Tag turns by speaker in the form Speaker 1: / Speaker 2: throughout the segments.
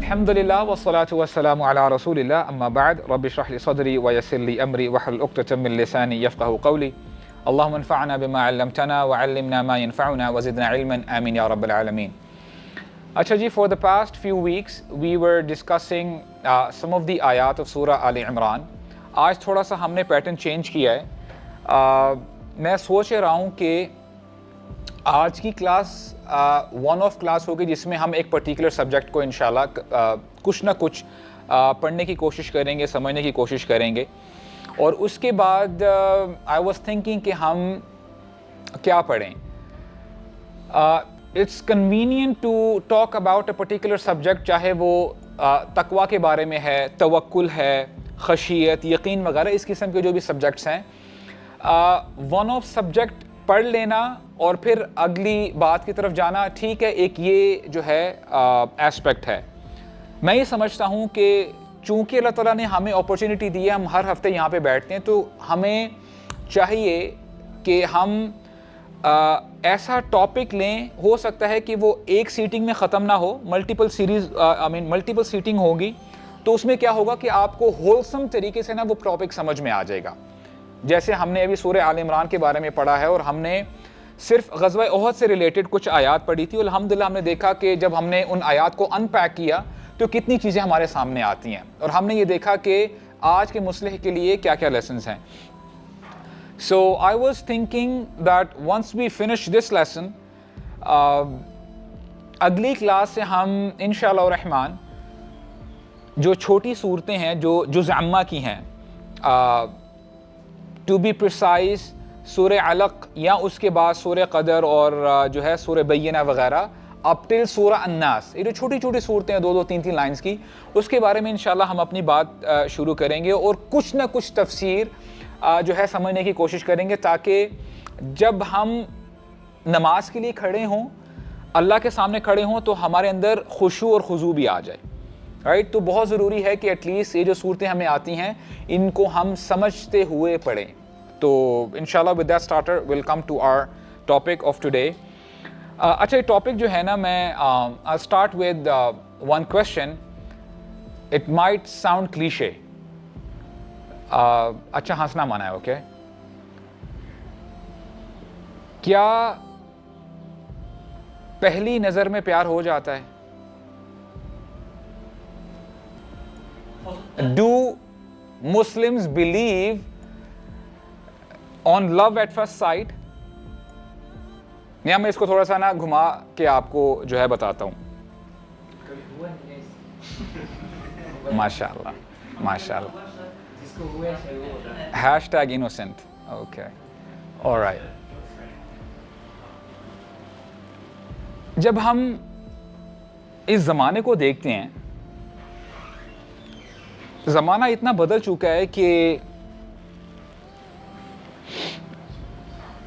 Speaker 1: Alhamdulillah wassalatu wassalamu ala rasulillah amma ba'd rabbi shrah li sadri wa yassir li amri wahlul 'uqdatam min lisani yafqahu qawli Allahumma anfa'na bima 'allamtana wa 'allimna ma yanfa'una wa zidna 'ilman amin ya rabbal alamin. Acha ji, for the past few weeks we were discussing some of the ayat of Surah Ali Imran. آج تھوڑا سا ہم نے pattern change کیا ہے. میں سوچ رہا ہوں کہ آج کی کلاس ون آف کلاس ہوگی جس میں ہم ایک پرٹیکولر سبجیکٹ کو انشاءاللہ کچھ نہ کچھ پڑھنے کی کوشش کریں گے, سمجھنے کی کوشش کریں گے. اور اس کے بعد آئی واز تھنکنگ کہ ہم کیا پڑھیں. It's convenient to talk about a particular subject, چاہے وہ تقویٰ کے بارے میں ہے, توکل ہے, خشیت, یقین وغیرہ اس قسم کے جو بھی سبجیکٹس ہیں. ون آف سبجیکٹ پڑھ لینا اور پھر اگلی بات کی طرف جانا ٹھیک ہے, ایک یہ جو ہے ایسپیکٹ ہے. میں یہ سمجھتا ہوں کہ چونکہ اللہ تعالیٰ نے ہمیں اپرچونٹی دی ہے, ہم ہر ہفتے یہاں پہ بیٹھتے ہیں, تو ہمیں چاہیے کہ ہم ایسا ٹاپک لیں. ہو سکتا ہے کہ وہ ایک سیٹنگ میں ختم نہ ہو, ملٹیپل سیٹنگ ہوگی, تو اس میں کیا ہوگا کہ آپ کو ہولسم طریقے سے نا وہ ٹاپک سمجھ میں آ جائے گا. جیسے ہم نے ابھی سورہ آل عمران کے بارے میں پڑھا ہے اور ہم نے صرف غزوہ احد سے ریلیٹڈ کچھ آیات پڑھی تھی. الحمدللہ ہم نے دیکھا کہ جب ہم نے ان آیات کو ان پیک کیا تو کتنی چیزیں ہمارے سامنے آتی ہیں, اور ہم نے یہ دیکھا کہ آج کے مصلح کے لیے کیا کیا لیسنز ہیں. So I was thinking that once we finish this lesson, اگلی کلاس سے ہم انشاءاللہ الرحمن جو چھوٹی صورتیں ہیں جو جزء عامہ کی ہیں, ٹو بی پریسائز سورہ علق یا اس کے بعد سورہ قدر اور جو ہے سورہ بینہ وغیرہ اپ ٹل سورہ الناس, یہ جو چھوٹی چھوٹی صورتیں ہیں 2-3 لائنز کی, اس کے بارے میں انشاءاللہ ہم اپنی بات شروع کریں گے اور کچھ نہ کچھ تفسیر جو ہے سمجھنے کی کوشش کریں گے, تاکہ جب ہم نماز کے لیے کھڑے ہوں, اللہ کے سامنے کھڑے ہوں, تو ہمارے اندر خشوع اور خضوع بھی آ جائے. رائٹ, تو بہت ضروری ہے کہ ایٹ لیسٹ یہ جو صورتیں ہمیں آتی ہیں ان کو ہم سمجھتے ہوئے پڑھیں. تو انشاءاللہ with that starter will come to our topic of today. اچھا, یہ ٹاپک جو ہے نا, میں I start with one question. It might sound cliche. اچھا, ہنسنا منع ہے, اوکے. کیا پہلی نظر میں پیار ہو جاتا ہے؟ Do Muslims believe on love at first sight? میں اس کو تھوڑا سا نا گھما کے آپ کو جو ہے بتاتا ہوں. ماشاء اللہ ماشاء اللہ. ہیشٹیگ innocent. Okay, alright. جب ہم اس زمانے کو دیکھتے ہیں, زمانہ اتنا بدل چکا ہے کہ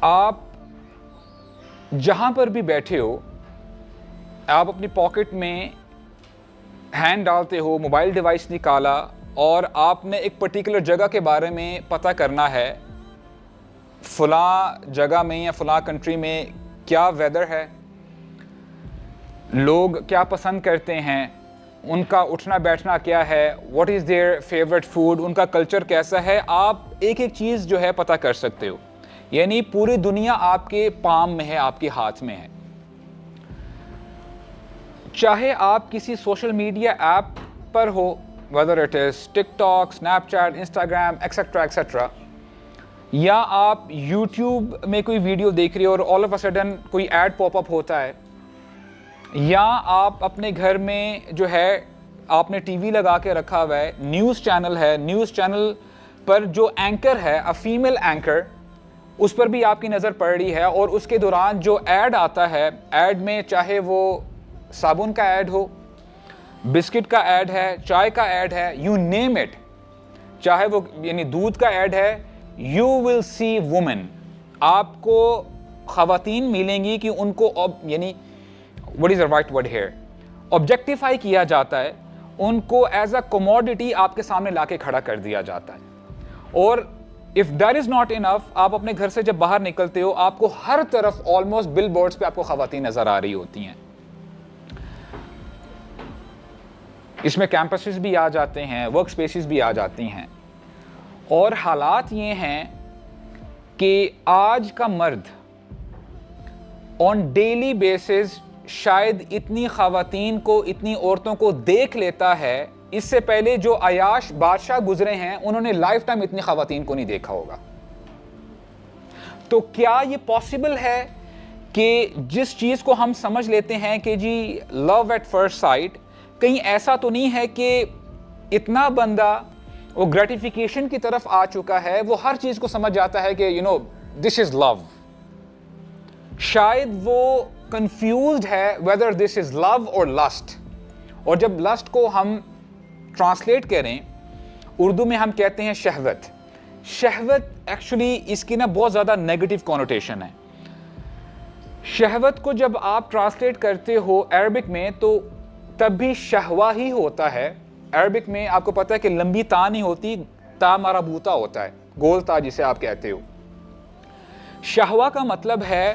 Speaker 1: آپ جہاں پر بھی بیٹھے ہو, آپ اپنی پاکٹ میں ہینڈ ڈالتے ہو, موبائل ڈیوائس نکالا اور آپ نے ایک پرٹیکولر جگہ کے بارے میں پتہ کرنا ہے, فلاں جگہ میں یا فلاں کنٹری میں کیا ویدر ہے, لوگ کیا پسند کرتے ہیں, ان کا اٹھنا بیٹھنا کیا ہے, what is their favourite food, ان کا کلچر کیسا ہے, آپ ایک ایک چیز جو ہے پتہ کر سکتے ہو. یعنی پوری دنیا آپ کے پام میں ہے, آپ کے ہاتھ میں ہے. چاہے آپ کسی social media app per who, whether it is TikTok, Snapchat, Instagram, etc. etc. یا آپ یوٹیوب میں کوئی ویڈیو دیکھ رہے ہو اور all of a sudden کوئی ایڈ پاپ اپ ہوتا ہے, یا آپ اپنے گھر میں جو ہے آپ نے ٹی وی لگا کے رکھا ہوا ہے, نیوز چینل ہے, نیوز چینل پر جو اینکر ہے, a female اینکر, اس پر بھی آپ کی نظر پڑ رہی ہے, اور اس کے دوران جو ایڈ آتا ہے, ایڈ میں چاہے وہ صابن کا ایڈ ہو, بسکٹ کا ایڈ ہے, چائے کا ایڈ ہے, یو نیم اٹ, چاہے وہ یعنی دودھ کا ایڈ ہے, یو ول سی وومن. آپ کو خواتین ملیں گی کہ ان کو یعنی what is the right word here, objectify کیا جاتا ہے, ان کو ایز اے commodity آپ کے سامنے لا کے کھڑا کر دیا جاتا ہے. اور if that is not enough, آپ اپنے گھر سے جب باہر نکلتے ہو, آپ کو ہر طرف almost بل بورڈز پہ آپ کو خواتین نظر آ رہی ہوتی ہیں. اس میں کیمپسز بھی آ جاتے ہیں, ورک سپیسز بھی آ جاتی ہیں. اور حالات یہ ہیں کہ آج کا مرد آن ڈیلی بیسز شاید اتنی خواتین کو, اتنی عورتوں کو دیکھ لیتا ہے, اس سے پہلے جو عیاش بادشاہ گزرے ہیں انہوں نے لائف ٹائم اتنی خواتین کو نہیں دیکھا ہوگا. تو کیا یہ پاسبل ہے کہ جس چیز کو ہم سمجھ لیتے ہیں کہ جی لو ایٹ فرسٹ سائٹ, کہیں ایسا تو نہیں ہے کہ اتنا بندہ وہ گریٹیفیکیشن کی طرف آ چکا ہے, وہ ہر چیز کو سمجھ جاتا ہے کہ دس از لو. شاید وہ کنفیوزڈ ہے whether this is love or lust. اور جب لسٹ کو ہم ٹرانسلیٹ کریں اردو میں ہم کہتے ہیں شہوت. شہوت ایکچولی اس کی بہت زیادہ نیگیٹو کونوٹیشن ہے. شہوت کو جب آپ ٹرانسلیٹ کرتے ہو عربک میں تو تب بھی شہوہ ہی ہوتا ہے. عربک میں آپ کو پتہ ہے کہ لمبی تا نہیں ہوتی, تا مربوطہ ہوتا ہے, گول تا جسے آپ کہتے ہو. شہوہ کا مطلب ہے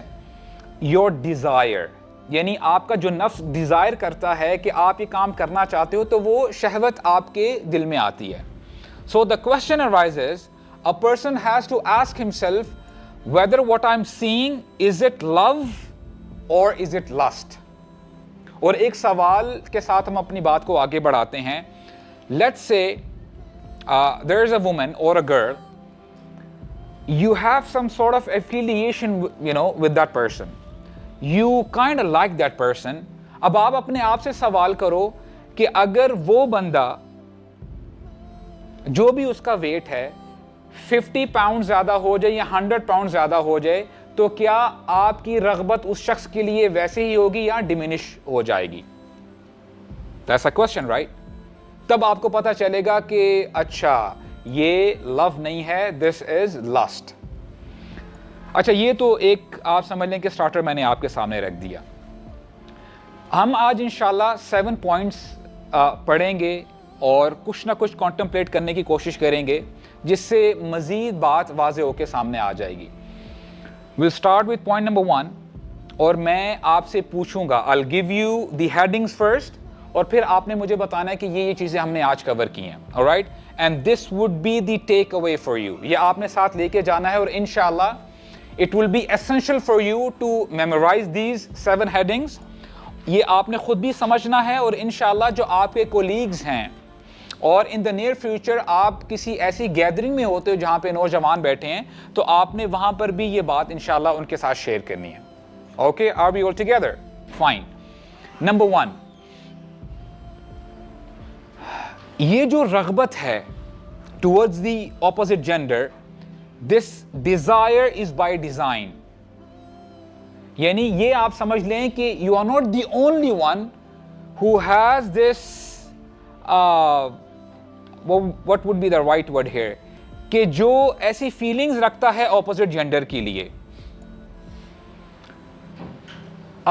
Speaker 1: your desire, یعنی آپ کا جو نفس ڈیزائر کرتا ہے کہ آپ یہ کام کرنا چاہتے ہو تو وہ شہوت آپ کے دل میں آتی ہے. So the question arises, a person has to ask himself whether what I'm seeing is it love or is it lust. اور ایک سوال کے ساتھ ہم اپنی بات کو آگے بڑھاتے ہیں. Let's say there is a woman or a girl, you have some sort of affiliation with that person. You kind of like that person. اب آپ اپنے آپ سے سوال کرو کہ اگر وہ بندہ جو بھی اس کا ویٹ ہے 50 پاؤنڈ زیادہ ہو جائے یا 100 پاؤنڈ زیادہ ہو جائے تو کیا آپ کی رغبت اس شخص کے لیے ویسے ہی ہوگی یا ڈیمینش ہو جائے گی؟ That's a question, right? تب آپ کو پتہ چلے گا کہ اچھا یہ لو نہیں ہے, this is lust. اچھا یہ تو ایک آپ سمجھ لیں کہ سٹارٹر میں نے آپ کے سامنے رکھ دیا. ہم آج انشاءاللہ 7 پوائنٹس پڑھیں گے اور کچھ نہ کچھ کانٹمپلیٹ کرنے کی کوشش کریں گے جس سے مزید بات واضح ہو کے سامنے آ جائے گی. We'll start with point number 1 اور میں آپ سے پوچھوں گا, I'll give you the headings first اور پھر آپ نے مجھے بتانا ہے کہ یہ چیزیں ہم نے آج کور کی ہیں. alright, and this would be the take away for you. یہ آپ نے ساتھ لے کے جانا ہے اور انشاءاللہ it will be essential for you to memorize these 7 headings. یہ آپ نے خود بھی سمجھنا ہے اور انشاءاللہ جو آپ کے کولیگز ہیں اور in the near future آپ کسی ایسی گیدرنگ میں ہوتے ہو جہاں پہ نوجوان بیٹھے ہیں تو آپ نے وہاں پر بھی یہ بات انشاءاللہ ان کے ساتھ شیئر کرنی ہے. Okay, are we all together? Fine. Number 1, یہ جو رغبت ہے towards the opposite gender, this desire is by design. یعنی یہ آپ سمجھ لیں کہ you are not the only one who has this what would be the right word here, کہ جو ایسی feelings رکھتا ہے opposite gender کے لیے.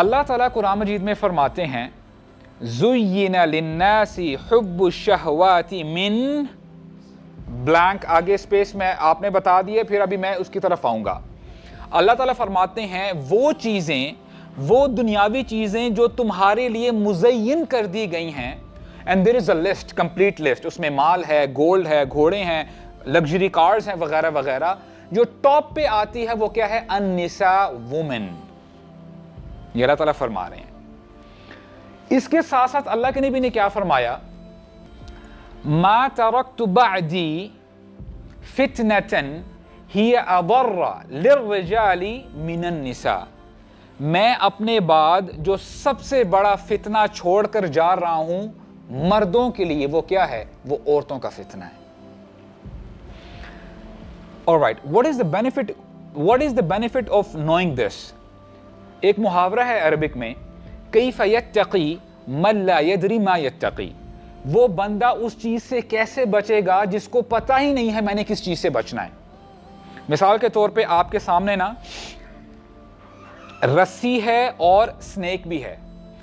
Speaker 1: اللہ تعالیٰ قرآن مجید میں فرماتے ہیں زُيِّنَ لِلنَّاسِ حُبُّ الشَّهْوَاتِ مِن بلینک, آگے سپیس میں آپ نے بتا دیے, پھر ابھی میں اس کی طرف آؤں گا. اللہ تعالیٰ فرماتے ہیں وہ چیزیں, وہ دنیاوی چیزیں جو تمہارے لیے مزین کر دی گئی ہیں, and there is a list, complete list, اس میں مال ہے, گولڈ ہے, گھوڑے ہیں, لگژری کارز ہیں وغیرہ وغیرہ. جو ٹاپ پہ آتی ہے وہ کیا ہے؟ النساء, وومن. یہ اللہ تعالیٰ فرما رہے ہیں. اس کے ساتھ ساتھ اللہ کے نبی نے کیا فرمایا؟ ما ترکت بعدی فتنة ہی اضر للرجال من النساء. میں اپنے بعد جو سب سے بڑا فتنہ چھوڑ کر جا رہا ہوں مردوں کے لیے, وہ کیا ہے؟ وہ عورتوں کا فتنہ ہے. Alright, what is the benefit of knowing this? ایک محاورہ ہے عربک میں, کیف یتقی من لا یدری ما یتقی. وہ بندہ اس چیز سے کیسے بچے گا جس کو پتہ ہی نہیں ہے میں نے کس چیز سے بچنا ہے. مثال کے طور پہ آپ کے سامنے نا رسی ہے اور سنیک بھی ہے,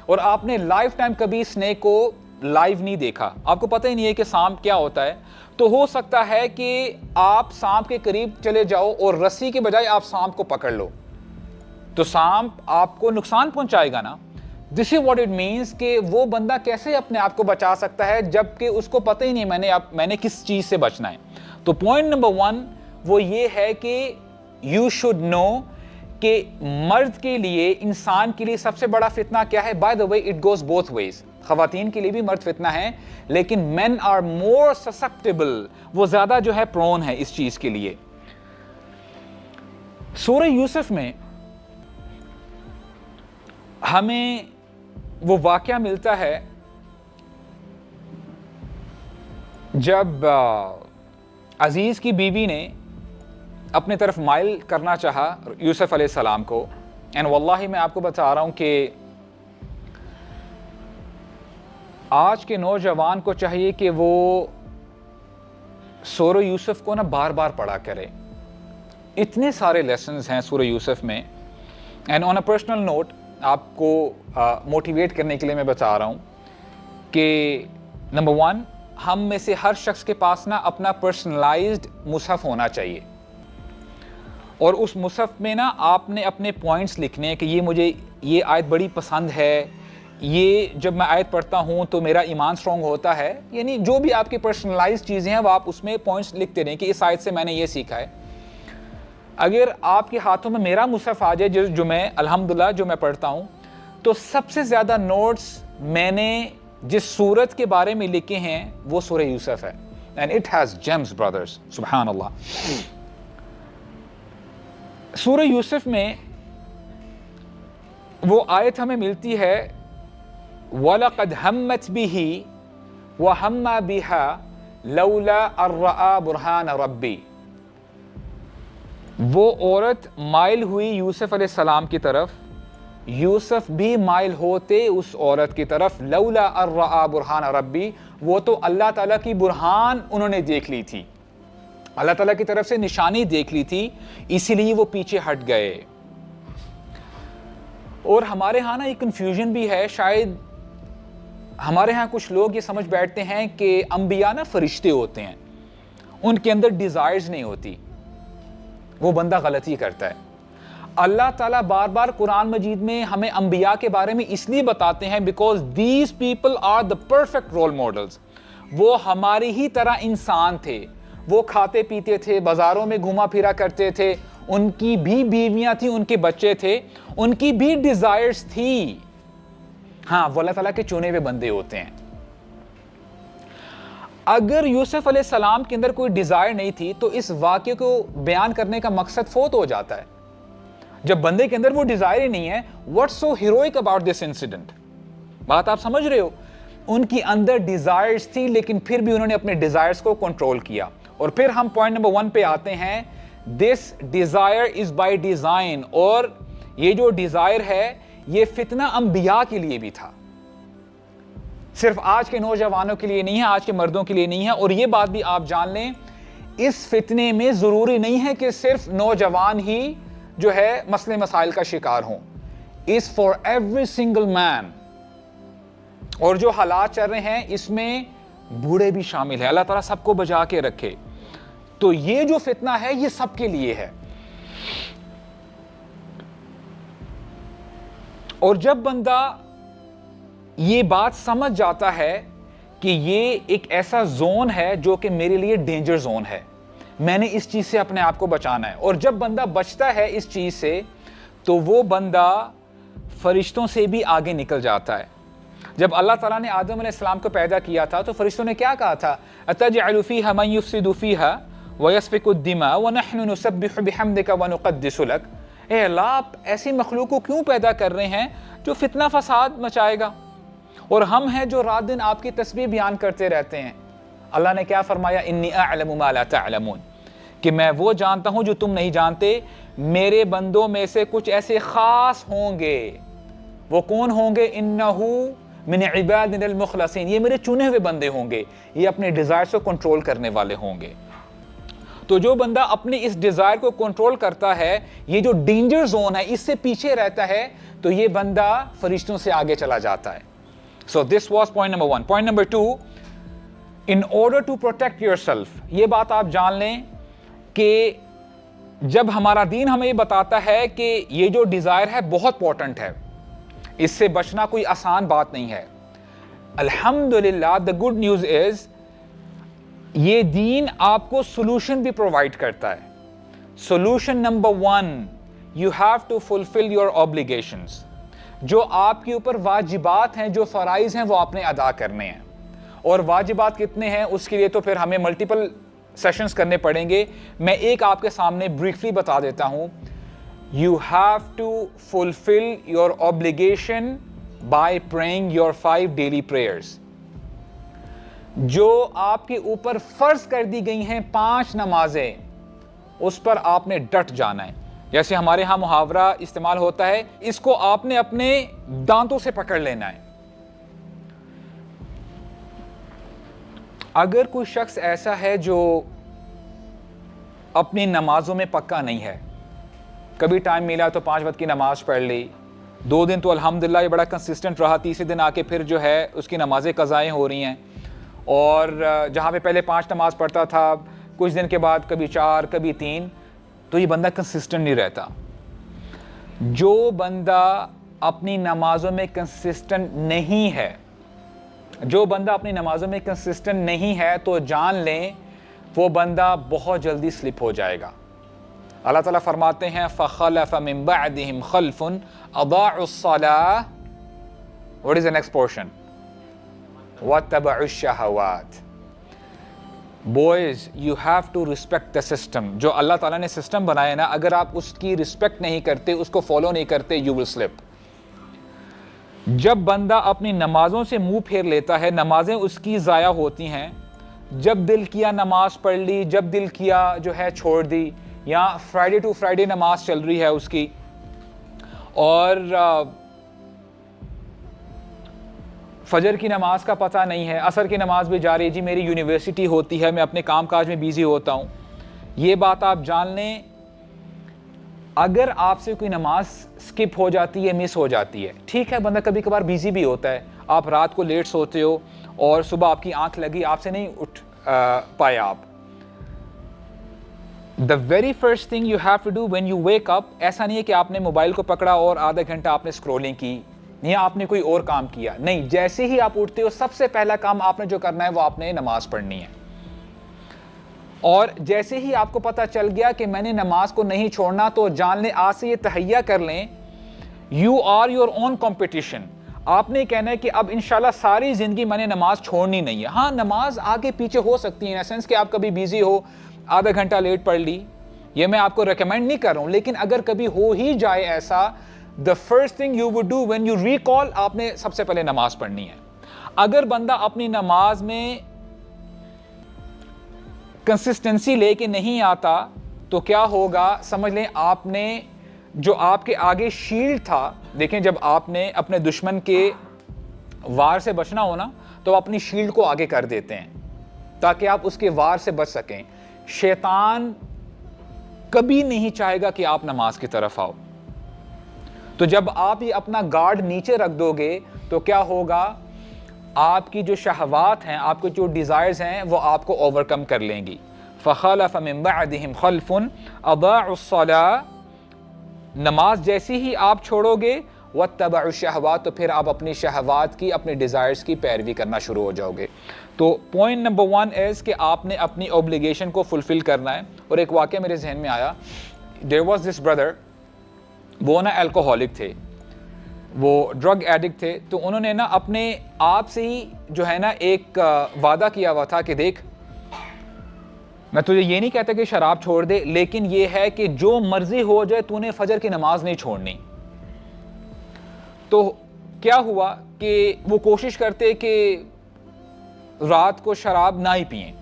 Speaker 1: اور آپ نے لائف ٹائم کبھی سنیک کو لائیو نہیں دیکھا, آپ کو پتہ ہی نہیں ہے کہ سانپ کیا ہوتا ہے, تو ہو سکتا ہے کہ آپ سانپ کے قریب چلے جاؤ اور رسی کے بجائے آپ سانپ کو پکڑ لو, تو سانپ آپ کو نقصان پہنچائے گا نا. This is what it means کہ وہ بندہ کیسے اپنے آپ کو بچا سکتا ہے جبکہ اس کو پتہ ہی نہیں میں نے کس چیز سے بچنا ہے. تو پوائنٹ نمبر 1 وہ یہ ہے کہ you should know کہ مرد کے لیے, انسان کے لیے سب سے بڑا فتنہ کیا ہے. By the way, it goes both ways. خواتین کے لیے بھی مرد فتنہ ہے, لیکن men are more susceptible, وہ زیادہ جو ہے prone ہے اس چیز کے لیے. سورہ یوسف میں ہمیں وہ واقعہ ملتا ہے جب عزیز کی بیوی نے اپنے طرف مائل کرنا چاہا یوسف علیہ السلام کو. اینڈ واللہ میں آپ کو بتا رہا ہوں کہ آج کے نوجوان کو چاہیے کہ وہ سورہ یوسف کو نا بار بار پڑھا کرے. اتنے سارے لیسنز ہیں سورہ یوسف میں. And on a personal note آپ کو موٹیویٹ کرنے کے لیے میں بتا رہا ہوں کہ نمبر 1 ہم میں سے ہر شخص کے پاس نا اپنا پرسنلائزڈ مصحف ہونا چاہیے, اور اس مصحف میں نا آپ نے اپنے پوائنٹس لکھنے ہیں کہ یہ مجھے یہ آیت بڑی پسند ہے, یہ جب میں آیت پڑھتا ہوں تو میرا ایمان سٹرونگ ہوتا ہے. یعنی جو بھی آپ کی پرسنلائزڈ چیزیں ہیں وہ آپ اس میں پوائنٹس لکھتے رہیں کہ اس آیت سے میں نے یہ سیکھا ہے. اگر آپ کے ہاتھوں میں میرا مصحف آ جائے جو میں الحمدللہ جو میں پڑھتا ہوں, تو سب سے زیادہ نوٹس میں نے جس سورت کے بارے میں لکھے ہیں وہ سورہ یوسف ہے. And it has James brothers, سبحان اللہ. سورہ یوسف میں وہ آیت ہمیں ملتی ہے وَلَقَدْ هَمَّتْ بِهِ وَهَمَّ بِهَا لَوْلَا أَن رَأَىٰ بُرْهَانَ رَبِّي. وہ عورت مائل ہوئی یوسف علیہ السلام کی طرف, یوسف بھی مائل ہوتے اس عورت کی طرف. لولا ان رأى برہان ربی, وہ تو اللہ تعالیٰ کی برہان انہوں نے دیکھ لی تھی, اللہ تعالیٰ کی طرف سے نشانی دیکھ لی تھی, اسی لیے وہ پیچھے ہٹ گئے. اور ہمارے ہاں نا یہ کنفیوژن بھی ہے, شاید ہمارے ہاں کچھ لوگ یہ سمجھ بیٹھتے ہیں کہ انبیاء نا فرشتے ہوتے ہیں, ان کے اندر ڈیزائرز نہیں ہوتی. وہ بندہ غلطی کرتا ہے. اللہ تعالیٰ بار بار قرآن مجید میں ہمیں انبیاء کے بارے میں اس لیے بتاتے ہیں because these people are the perfect role models. وہ ہماری ہی طرح انسان تھے, وہ کھاتے پیتے تھے, بازاروں میں گھوما پھرا کرتے تھے, ان کی بھی بیویاں تھیں, ان کے بچے تھے, ان کی بھی ڈیزائرز تھی. ہاں, وہ اللہ تعالیٰ کے چنے ہوئے بندے ہوتے ہیں. اگر یوسف علیہ السلام کے اندر کوئی ڈیزائر نہیں تھی تو اس واقعے کو بیان کرنے کا مقصد فوت ہو جاتا ہے. جب بندے کے اندر وہ ڈیزائر ہی نہیں ہے, what's so heroic about this incident؟ بات آپ سمجھ رہے ہو. ان کی اندر ڈیزائرز تھی لیکن پھر بھی انہوں نے اپنے ڈیزائرز کو کنٹرول کیا. اور پھر ہم پوائنٹ نمبر 1 پہ آتے ہیں, this desire is by design. اور یہ جو ڈیزائر ہے یہ فتنہ انبیاء کے لیے بھی تھا, صرف آج کے نوجوانوں کے لیے نہیں ہے, آج کے مردوں کے لیے نہیں ہے. اور یہ بات بھی آپ جان لیں, اس فتنے میں ضروری نہیں ہے کہ صرف نوجوان ہی جو ہے مسئلے مسائل کا شکار ہوں. It's for every single man. اور جو حالات چل رہے ہیں اس میں بوڑھے بھی شامل ہیں. اللہ تعالیٰ سب کو بچا کے رکھے. تو یہ جو فتنہ ہے یہ سب کے لیے ہے. اور جب بندہ یہ بات سمجھ جاتا ہے کہ یہ ایک ایسا زون ہے جو کہ میرے لیے ڈینجر زون ہے, میں نے اس چیز سے اپنے آپ کو بچانا ہے, اور جب بندہ بچتا ہے اس چیز سے تو وہ بندہ فرشتوں سے بھی آگے نکل جاتا ہے. جب اللہ تعالیٰ نے آدم علیہ السلام کو پیدا کیا تھا تو فرشتوں نے کیا کہا تھا؟ أَتَجْعَلُ فِيهَا مَن يُفْسِدُ فِيهَا وَيَسْفِكُ الدِّمَاءَ وَنَحْنُ نُسَبِّحُ بِحَمْدِكَ وَنُقَدِّسُ لَكَ. اے اللہ, آپ ایسی مخلوق کو کیوں پیدا کر رہے ہیں جو فتنہ فساد مچائے گا, اور ہم ہیں جو رات دن آپ کی تسبیح بیان کرتے رہتے ہیں. اللہ نے کیا فرمایا؟ انی اعلم ما لا تعلمون, کہ میں وہ جانتا ہوں جو تم نہیں جانتے. میرے بندوں میں سے کچھ ایسے خاص ہوں گے. وہ کون ہوں گے؟ انہو من عبادنا المخلصین, یہ میرے چنے ہوئے بندے ہوں گے, یہ اپنے ڈیزائر کو کنٹرول کرنے والے ہوں گے. تو جو بندہ اپنے اس ڈیزائر کو کنٹرول کرتا ہے, یہ جو ڈینجر زون ہے اس سے پیچھے رہتا ہے, تو یہ بندہ فرشتوں سے آگے چلا جاتا ہے. So this was point number 1. Point number 2, in order to protect yourself, یہ بات آپ جان لیں کہ جب ہمارا دین ہمیں یہ بتاتا ہے کہ یہ جو ڈیزائر ہے بہت امپورٹنٹ ہے, اس سے بچنا کوئی آسان بات نہیں ہے. الحمدللہ the good news is یہ دین آپ کو سولوشن بھی پرووائڈ کرتا ہے. Solution number 1, you have to fulfill your obligations. جو آپ کے اوپر واجبات ہیں, جو فرائض ہیں, وہ آپ نے ادا کرنے ہیں. اور واجبات کتنے ہیں اس کے لیے تو پھر ہمیں ملٹیپل سیشنز کرنے پڑیں گے. میں ایک آپ کے سامنے بریفلی بتا دیتا ہوں. You have to fulfill your obligation by praying your 5 daily prayers. جو آپ کے اوپر فرض کر دی گئی ہیں 5 نمازیں, اس پر آپ نے ڈٹ جانا ہے. جیسے ہمارے ہاں محاورہ استعمال ہوتا ہے, اس کو آپ نے اپنے دانتوں سے پکڑ لینا ہے. اگر کوئی شخص ایسا ہے جو اپنی نمازوں میں پکا نہیں ہے, کبھی ٹائم ملا تو 5 وقت کی نماز پڑھ لی, 2 دن تو الحمدللہ یہ بڑا کنسسٹنٹ رہا, تیسرے دن آ کے پھر جو ہے اس کی نمازیں قضائیں ہو رہی ہیں, اور جہاں پہ پہلے 5 نماز پڑھتا تھا کچھ دن کے بعد کبھی 4 کبھی 3, تو یہ بندہ کنسسٹنٹ نہیں رہتا. جو بندہ اپنی نمازوں میں کنسسٹنٹ نہیں ہے, جو بندہ اپنی نمازوں میں کنسسٹنٹ نہیں ہے, تو جان لیں وہ بندہ بہت جلدی سلپ ہو جائے گا. اللہ تعالیٰ فرماتے ہیں فَخَلَفَ مِن بَعْدِهِمْ خَلْفٌ أَضَاعُوا الصَّلَاةَ. What is the next portion? وَاتَّبَعُوا الشَّهَوَاتِ. Boys, you have to respect the system. جو اللہ تعالیٰ نے سسٹم بنایا نا, اگر آپ اس کی رسپیکٹ نہیں کرتے, اس کو فالو نہیں کرتے, you will slip. جب بندہ اپنی نمازوں سے منہ پھیر لیتا ہے, نمازیں اس کی ضائع ہوتی ہیں. جب دل کیا نماز پڑھ لی, جب دل کیا جو ہے چھوڑ دی, یا فرائیڈے ٹو فرائیڈے نماز چل رہی ہے اس کی, اور فجر کی نماز کا پتہ نہیں ہے, عصر کی نماز بھی جا رہی ہے, جی میری یونیورسٹی ہوتی ہے, میں اپنے کام کاج میں بیزی ہوتا ہوں. یہ بات آپ جان لیں, اگر آپ سے کوئی نماز سکپ ہو جاتی ہے, مس ہو جاتی ہے, ٹھیک ہے بندہ کبھی کبھار بیزی بھی ہوتا ہے, آپ رات کو لیٹ سوتے ہو اور صبح آپ کی آنکھ لگی, آپ سے نہیں اٹھ پائے آپ. The very first thing you have to do when you wake up, ایسا نہیں ہے کہ آپ نے موبائل کو پکڑا اور آدھا گھنٹہ آپ نے اسکرولنگ کی یا آپ نے کوئی اور کام کیا. نہیں, جیسے ہی آپ اٹھتے ہو سب سے پہلا کام آپ نے جو کرنا ہے وہ آپ نے نماز پڑھنی ہے. اور جیسے ہی آپ کو پتہ چل گیا کہ میں نے نماز کو نہیں چھوڑنا, تو جان لیں, آج سے یہ تہیہ کر لیں, you are your own competition. آپ نے کہنا ہے کہ اب انشاءاللہ ساری زندگی میں نے نماز چھوڑنی نہیں ہے. ہاں نماز آگے پیچھے ہو سکتی ہے, ان سینس کہ آپ کبھی بیزی ہو, آدھا گھنٹہ لیٹ پڑھ لی, یہ میں آپ کو ریکمینڈ نہیں کر رہا ہوں, لیکن اگر کبھی ہو ہی جائے ایسا, the first thing you would do when you recall, آپ نے سب سے پہلے نماز پڑھنی ہے. اگر بندہ اپنی نماز میں کنسسٹنسی لے کے نہیں آتا تو کیا ہوگا سمجھ لیں, آپ نے جو آپ کے آگے شیلڈ تھا, دیکھیں جب آپ نے اپنے دشمن کے وار سے بچنا ہونا تو اپنی شیلڈ کو آگے کر دیتے ہیں تاکہ آپ اس کے وار سے بچ سکیں. شیطان کبھی نہیں چاہے گا کہ آپ نماز کی طرف آؤ, تو جب آپ یہ اپنا گارڈ نیچے رکھ دو گے تو کیا ہوگا, آپ کی جو شہوات ہیں, آپ کے جو ڈیزائرز ہیں, وہ آپ کو اوورکم کر لیں گی. فَخَلَفَ مِن بَعْدِهِمْ خَلْفٌ أَضَاعُوا الصَّلَاةَ. نماز جیسی ہی آپ چھوڑو گے, وَاتَّبَعُوا الشَّهَوَاتِ, تو پھر آپ اپنی شہوات کی, اپنے ڈیزائرز کی پیروی کرنا شروع ہو جاؤ گے. تو پوائنٹ نمبر 1 is کہ آپ نے اپنی اوبلیگیشن کو فلفل کرنا ہے. اور ایک واقعہ میرے ذہن میں آیا, there was this brother, وہ نا الکوہولک تھے, وہ ڈرگ ایڈکٹ تھے, تو انہوں نے نا اپنے آپ سے ہی جو ہے نا ایک وعدہ کیا ہوا تھا کہ دیکھ, میں تجھے یہ نہیں کہتا کہ شراب چھوڑ دے, لیکن یہ ہے کہ جو مرضی ہو جائے تو نے فجر کی نماز نہیں چھوڑنی. تو کیا ہوا کہ وہ کوشش کرتے کہ رات کو شراب نہ ہی پئیں,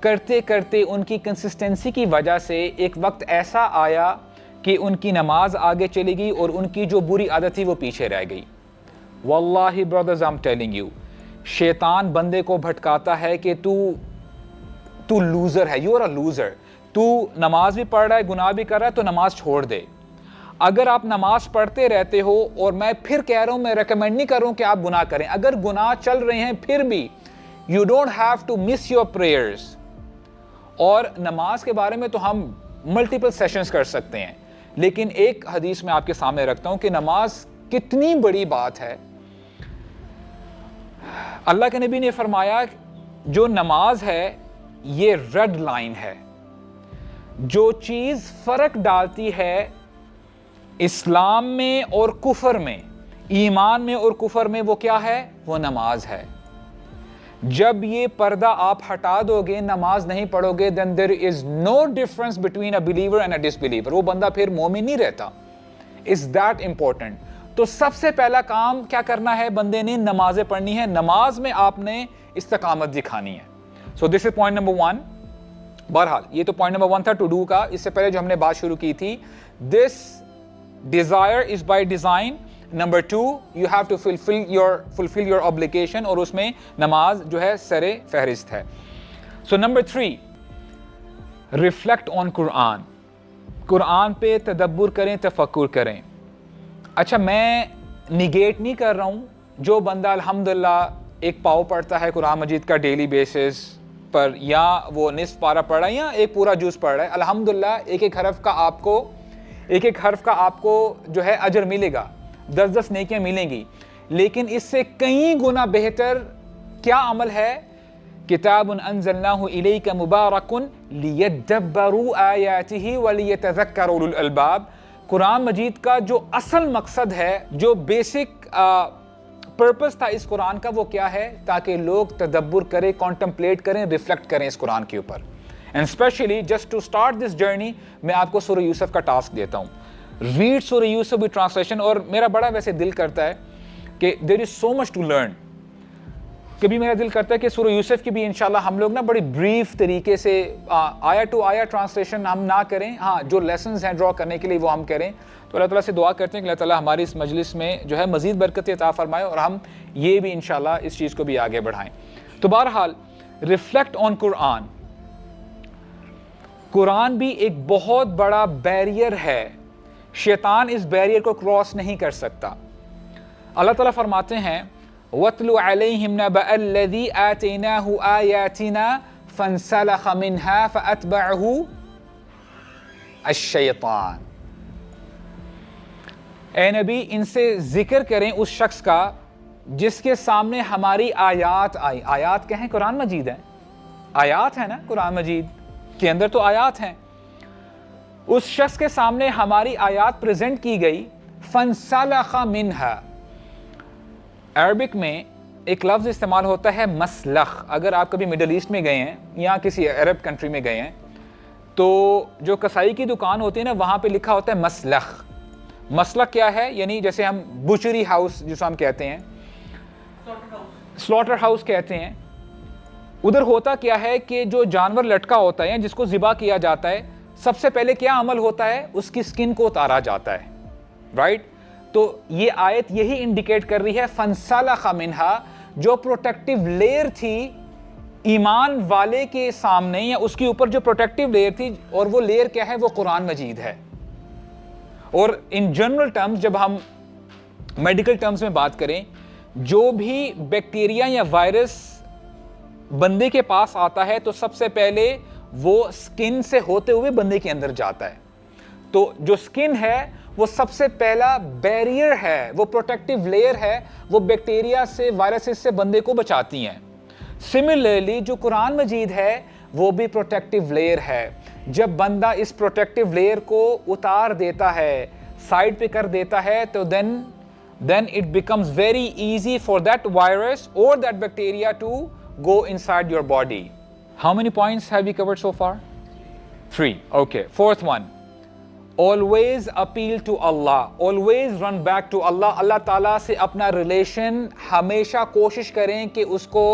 Speaker 1: کرتے کرتے ان کی کنسسٹنسی کی وجہ سے ایک وقت ایسا آیا کہ ان کی نماز آگے چلی گئی اور ان کی جو بری عادت تھی وہ پیچھے رہ گئی. واللہ brothers I'm telling you, شیطان بندے کو بھٹکاتا ہے کہ تو لوزر ہے, you are a loser, تو نماز بھی پڑھ رہا ہے, گناہ بھی کر رہا ہے, تو نماز چھوڑ دے. اگر آپ نماز پڑھتے رہتے ہو, اور میں پھر کہہ رہا ہوں, میں ریکمینڈ نہیں کر رہا ہوں کہ آپ گناہ کریں, اگر گناہ چل رہے ہیں پھر بھی you don't have to miss your prayers. اور نماز کے بارے میں تو ہم ملٹیپل سیشنز کر سکتے ہیں, لیکن ایک حدیث میں آپ کے سامنے رکھتا ہوں کہ نماز کتنی بڑی بات ہے. اللہ کے نبی نے فرمایا جو نماز ہے یہ ریڈ لائن ہے. جو چیز فرق ڈالتی ہے اسلام میں اور کفر میں، ایمان میں اور کفر میں، وہ کیا ہے؟ وہ نماز ہے. جب یہ پردہ آپ ہٹا دو گے، نماز نہیں پڑھو گے، then there is no difference between a believer and a disbeliever. وہ بندہ پھر مومن نہیں رہتا. Is that important? تو سب سے پہلا کام کیا کرنا ہے بندے نے؟ نمازیں پڑھنی ہے. نماز میں آپ نے استقامت دکھانی ہے. So this is point number 1. بہرحال یہ تو point number 1 تھا to do کا. اس سے پہلے جو ہم نے بات شروع کی تھی, this desire is by design. Number 2, you have to fulfill your obligation, اور اس میں نماز جو ہے سر فہرست ہے. So number 3, reflect on Quran. قرآن پہ تدبر کریں، تفکر کریں. اچھا میں نگیٹ نہیں کر رہا ہوں جو بندہ الحمدللہ ایک پاؤ پڑھتا ہے قرآن مجید کا ڈیلی بیسس پر، یا وہ نصف پارہ پڑھ رہا ہے یا ایک پورا جز پڑھ رہا ہے، الحمدللہ ایک ایک حرف کا آپ کو جو ہے اجر ملے گا، 10 نیکیاں ملیں گی. لیکن اس سے کئی گنا بہتر کیا عمل ہے؟ کتاب انزلناہ الیک مبارک لیدبروا آیاتہ ولیتذکر اولو الالباب. قرآن مجید کا جو اصل مقصد ہے، جو بیسک پرپس تھا اس قرآن کا، وہ کیا ہے؟ تاکہ لوگ تدبر کریں، کانٹمپلیٹ کریں، ریفلیکٹ کریں اس قرآن کے اوپر. And especially just to start this journey میں آپ کو سورہ یوسف کا ٹاسک دیتا ہوں. ریڈ سورہ یوسف ود ٹرانسلیشن. اور میرا بڑا ویسے دل کرتا ہے کہ دیر از سو مچ ٹو لرن. کبھی میرا دل کرتا ہے کہ سورہ یوسف کی بھی انشاءاللہ ہم لوگ نا بڑی بریف طریقے سے آیا ٹو آیا ٹرانسلیشن ہم نہ کریں، ہاں جو لیسنز ہیں ڈرا کرنے کے لیے وہ ہم کریں. تو اللہ تعالیٰ سے دعا کرتے ہیں کہ اللہ تعالیٰ ہماری اس مجلس میں جو ہے مزید برکت عطا فرمائے اور ہم یہ بھی انشاءاللہ اس چیز کو بھی آگے بڑھائیں. تو بہرحال ریفلیکٹ آن قرآن. قرآن بھی ایک بہت بڑا بیریئر ہے. شیطان اس بیریئر کو کراس نہیں کر سکتا. اللہ تعالیٰ فرماتے ہیں وَاتْلُ عَلَيْهِمْ نَبَأَ الَّذِي آتَيْنَاهُ آيَاتِنَا فَانْسَلَخَ مِنْهَا فَأَتْبَعَهُ الشَّيْطَانُ. اے نبی ان سے ذکر کریں اس شخص کا جس کے سامنے ہماری آیات آئی. آیات کہیں قرآن مجید ہیں، آیات ہیں نا قرآن مجید کے اندر تو آیات ہیں. اس شخص کے سامنے ہماری آیات پریزنٹ کی گئی. فَانْسَلَخَ مِنْهَا. عربک میں ایک لفظ استعمال ہوتا ہے مسلخ. اگر آپ کبھی مڈل ایسٹ میں گئے ہیں یا کسی عرب کنٹری میں گئے ہیں تو جو کسائی کی دکان ہوتی ہے نا وہاں پہ لکھا ہوتا ہے مسلخ. مسلخ کیا ہے؟ یعنی جیسے ہم بچری ہاؤس جسے ہم کہتے ہیں، سلوٹر ہاؤس کہتے ہیں. ادھر ہوتا کیا ہے کہ جو جانور لٹکا ہوتا ہے جس کو ذبح کیا جاتا ہے، سب سے پہلے کیا عمل ہوتا ہے؟ اس کی سکن کو اتارا جاتا ہے. رائٹ؟ تو یہ آیت یہی انڈیکیٹ کر رہی ہے فَانْسَلَخَ مِنْهَا. جو پروٹیکٹیو لیئر تھی ایمان والے کے سامنے یا اس کے اوپر جو پروٹیکٹیو لیئر تھی، اور وہ لیئر کیا ہے؟ وہ قرآن مجید ہے. اور ان جنرل ٹرمز جب ہم میڈیکل ٹرمز میں بات کریں، جو بھی بیکٹیریا یا وائرس بندے کے پاس آتا ہے تو سب سے پہلے وہ سکن سے ہوتے ہوئے بندے کے اندر جاتا ہے. تو جو سکن ہے وہ سب سے پہلا بیریئر ہے، وہ پروٹیکٹیو لیئر ہے، وہ بیکٹیریا سے، وائرسز سے بندے کو بچاتی ہیں. سملرلی جو قرآن مجید ہے وہ بھی پروٹیکٹیو لیئر ہے. جب بندہ اس پروٹیکٹیو لیئر کو اتار دیتا ہے، سائڈ پہ کر دیتا ہے، تو then it becomes very easy for that virus or that bacteria to go inside your body. How many points have we covered so far? 3. Okay. 4th one. Always appeal to Allah. Always run back to Allah. اللہ تعالیٰ سے اپنا relation ہمیشہ کوشش کریں کہ اس کو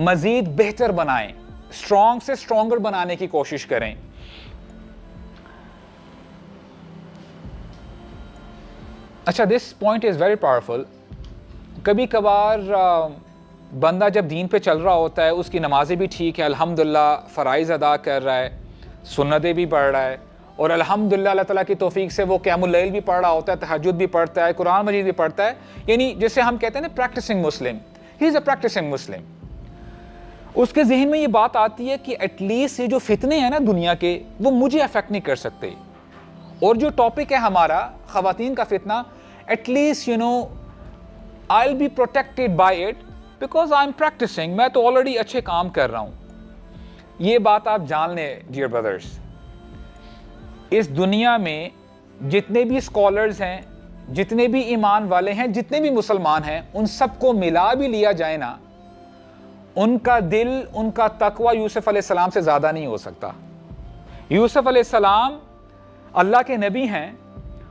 Speaker 1: مزید بہتر بنائیں، اسٹرانگ سے اسٹرانگر بنانے کی کوشش کریں. اچھا this point is very powerful. کبھی کبھار بندہ جب دین پہ چل رہا ہوتا ہے، اس کی نمازیں بھی ٹھیک ہے، الحمدللہ فرائض ادا کر رہا ہے، سنتیں بھی پڑھ رہا ہے، اور الحمدللہ اللہ تعالیٰ کی توفیق سے وہ قیام اللیل بھی پڑھ رہا ہوتا ہے، تہجد بھی پڑھتا ہے، قرآن مجید بھی پڑھتا ہے. یعنی جیسے ہم کہتے ہیں نا practising Muslim, he is a practising مسلم. اس کے ذہن میں یہ بات آتی ہے کہ ایٹ لیسٹ یہ جو فتنے ہیں نا دنیا کے، وہ مجھے افیکٹ نہیں کر سکتے. اور جو ٹاپک ہے ہمارا خواتین کا فتنہ، at least I'll be protected by it because I'm practicing. میں تو already اچھے کام کر رہا ہوں. یہ بات آپ جان لیں dear brothers, اس دنیا میں جتنے بھی اسکالرز ہیں, جتنے بھی ایمان والے ہیں, جتنے بھی مسلمان ہیں, ان سب کو ملا بھی لیا جائے نا, ان کا دل, ان کا تقوی یوسف علیہ السلام سے زیادہ نہیں ہو سکتا. یوسف علیہ السلام اللہ کے نبی ہیں,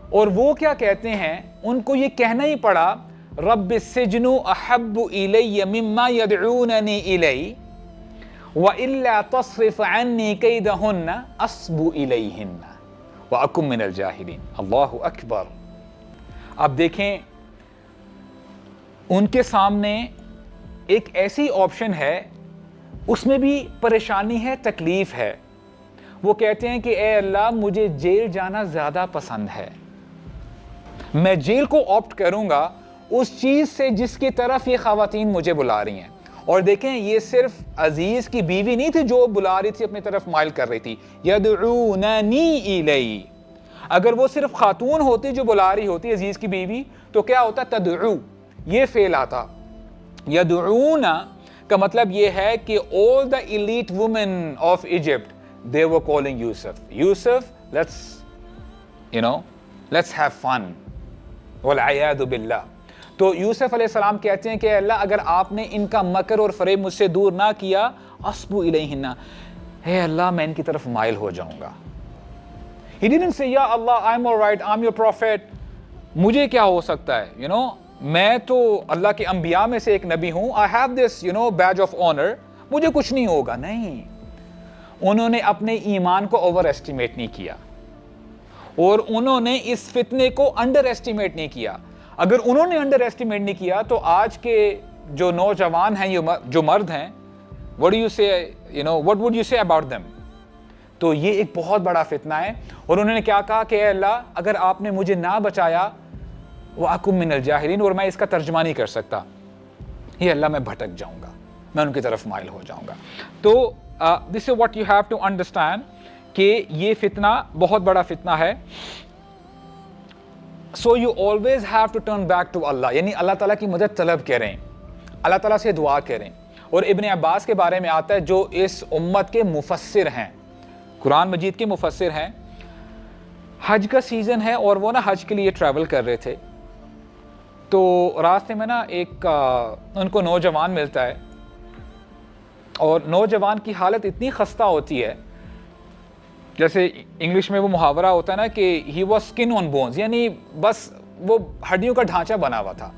Speaker 1: اور وہ کیا کہتے ہیں, ان کو یہ کہنا ہی پڑا رب السجن احب الی مما یدعوننی الی والا تصرف عنی کیدہن اصب الیہن واکن من الجاہلین. اللہ اکبر. اب دیکھیں, ان کے سامنے ایک ایسی آپشن ہے, اس میں بھی پریشانی ہے, تکلیف ہے. وہ کہتے ہیں کہ اے اللہ مجھے جیل جانا زیادہ پسند ہے, میں جیل کو آپٹ کروں گا اس چیز سے جس کی طرف یہ خواتین مجھے بلا رہی ہیں. اور دیکھیں, یہ صرف عزیز کی بیوی نہیں تھی جو بلا رہی تھی, اپنی طرف مائل کر رہی تھی. یدعوننی الی, اگر وہ صرف خاتون ہوتی جو بلا رہی ہوتی عزیز کی بیوی, تو کیا ہوتا, تدعو, یہ فعل آتا. یدعون کا مطلب یہ ہے کہ all the elite women of Egypt, they were calling Yusuf, let's have fun. والعیاذ باللہ. تو یوسف علیہ السلام کہتے ہیں کہ اللہ اگر آپ نے ان کا مکر اور فریب مجھ سے دور نہ کیا, اصبو الیہن, اے اللہ میں ان کی طرف مائل ہو جاؤں گا. He didn't say یا اللہ I'm all right, I'm your prophet, مجھے کیا ہو سکتا ہے, میں تو اللہ کے انبیاء میں سے ایک نبی ہوں, I have this badge of honor, مجھے کچھ نہیں ہوگا. نہیں, انہوں نے اپنے ایمان کو اوور ایسٹیمیٹ نہیں کیا, اور انہوں نے اس فتنے کو انڈر ایسٹیمیٹ نہیں کیا. اگر انہوں نے انڈر ایسٹیمیٹ نہیں کیا تو آج کے جو نوجوان ہیں, جو مرد ہیں, what would you say about them? تو یہ ایک بہت بڑا فتنہ ہے. اور انہوں نے کیا کہا کہ اے اللہ اگر آپ نے مجھے نہ بچایا, وَأَكُن مِّنَ الْجَاهِلِينَ, اور میں اس کا ترجمہ نہیں کر سکتا, یہ اللہ میں بھٹک جاؤں گا, میں ان کی طرف مائل ہو جاؤں گا. تو this is what you have to understand, کہ یہ فتنہ بہت بڑا فتنہ ہے. So you always have to turn back to Allah, یعنی اللہ تعالیٰ کی مدد طلب کریں, اللہ تعالیٰ سے دعا کریں. اور ابن عباس کے بارے میں آتا ہے جو اس امت کے مفسر ہیں, قرآن مجید کے مفسر ہیں. حج کا سیزن ہے اور وہ حج کے لیے ٹریول کر رہے تھے, تو راستے میں ایک ان کو نوجوان ملتا ہے, اور نوجوان کی حالت اتنی خستہ ہوتی ہے, جیسے انگلش میں وہ محاورہ ہوتا ہے کہ he was skin on bones, یعنی بس وہ ہڈیوں کا ڈھانچہ بنا ہوا تھا.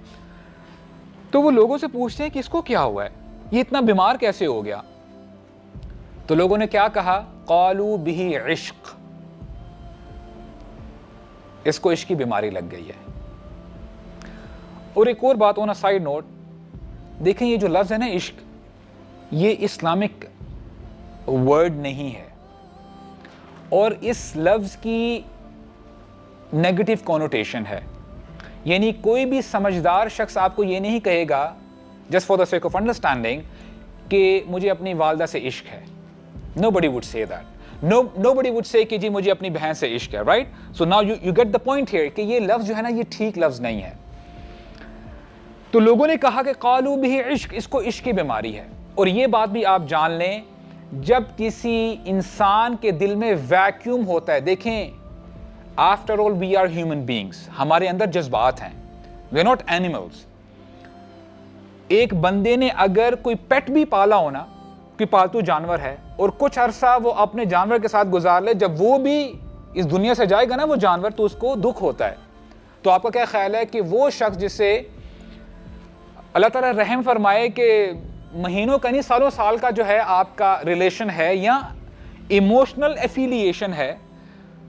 Speaker 1: تو وہ لوگوں سے پوچھتے ہیں کہ اس کو کیا ہوا ہے, یہ اتنا بیمار کیسے ہو گیا؟ تو لوگوں نے کیا کہا, قالوا به عشق, اس کو عشق کی بیماری لگ گئی ہے. اور ایک اور بات, آن اے سائیڈ نوٹ, دیکھیں یہ جو لفظ ہے نا عشق, یہ اسلامک ورڈ نہیں ہے, اور اس لفظ کی نیگیٹو کونوٹیشن ہے. یعنی کوئی بھی سمجھدار شخص آپ کو یہ نہیں کہے گا just for the sake of understanding کہ مجھے اپنی والدہ سے عشق ہے. Nobody would say that. Nobody would say کہ جی مجھے اپنی بہن سے عشق ہے, right? So now you get the point here کہ یہ لفظ جو ہے نا یہ ٹھیک لفظ نہیں ہے. تو لوگوں نے کہا کہ قالوا به عشق, اس کو عشق کی بیماری ہے. اور یہ بات بھی آپ جان لیں, جب کسی انسان کے دل میں ویکیوم ہوتا ہے, دیکھیں after all we are human beings, ہمارے اندر جذبات ہیں, we are not animals. ایک بندے نے اگر کوئی پیٹ بھی پالا ہونا, کوئی پالتو جانور ہے, اور کچھ عرصہ وہ اپنے جانور کے ساتھ گزار لے, جب وہ بھی اس دنیا سے جائے گا نا وہ جانور, تو اس کو دکھ ہوتا ہے. تو آپ کا کیا خیال ہے کہ وہ شخص جس سے اللہ تعالیٰ رحم فرمائے کہ مہینوں کا نہیں سالوں سال کا جو ہے آپ کا ریلیشن ہے یا ایموشنل ایفیلیشن ہے,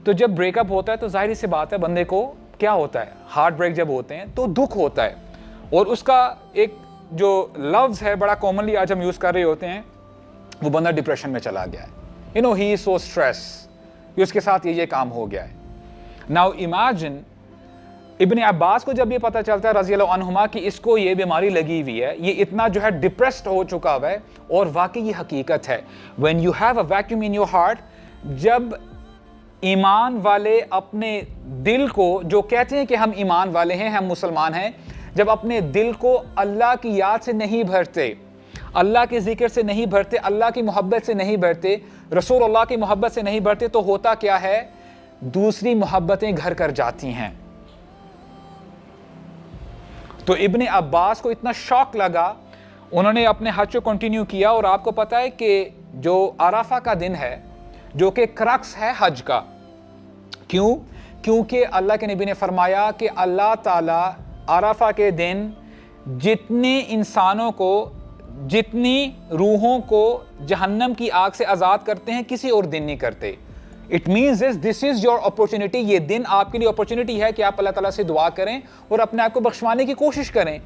Speaker 1: تو جب بریک اپ ہوتا ہے تو ظاہری سی بات ہے بندے کو کیا ہوتا ہے, ہارٹ بریک جب ہوتے ہیں تو دکھ ہوتا ہے. اور اس کا ایک جو لفظ ہے بڑا کامنلی آج ہم یوز کر رہے ہوتے ہیں, وہ بندہ ڈپریشن میں چلا گیا ہے, he is so stressed, کہ اس کے ساتھ یہ کام ہو گیا ہے. Now imagine ابن عباس کو جب یہ پتہ چلتا ہے رضی اللہ عنہما کہ اس کو یہ بیماری لگی ہوئی ہے, یہ اتنا جو ہے ڈپریسڈ ہو چکا ہوا ہے, اور واقعی یہ حقیقت ہے. When you have a vacuum in your heart, جب ایمان والے اپنے دل کو، جو کہتے ہیں کہ ہم ایمان والے ہیں، ہم مسلمان ہیں، جب اپنے دل کو اللہ کی یاد سے نہیں بھرتے، اللہ کے ذکر سے نہیں بھرتے، اللہ کی محبت سے نہیں بھرتے، رسول اللہ کی محبت سے نہیں بھرتے، تو ہوتا کیا ہے؟ دوسری محبتیں گھر کر جاتی ہیں۔ تو ابن عباس کو اتنا شوق لگا، انہوں نے اپنے حج کو کنٹینیو کیا، اور آپ کو پتہ ہے کہ جو عرفہ کا دن ہے، جو کہ کرکس ہے حج کا، کیونکہ اللہ کے نبی نے فرمایا کہ اللہ تعالیٰ عرفہ کے دن جتنے انسانوں کو، جتنی روحوں کو جہنم کی آگ سے آزاد کرتے ہیں، کسی اور دن نہیں کرتے۔ It means this is your opportunity، یہ دن آپ کے لیے اپرچونٹی ہے کہ آپ اللہ تعالیٰ سے دعا کریں اور اپنے آپ کو بخشوانے کی کوشش کریں۔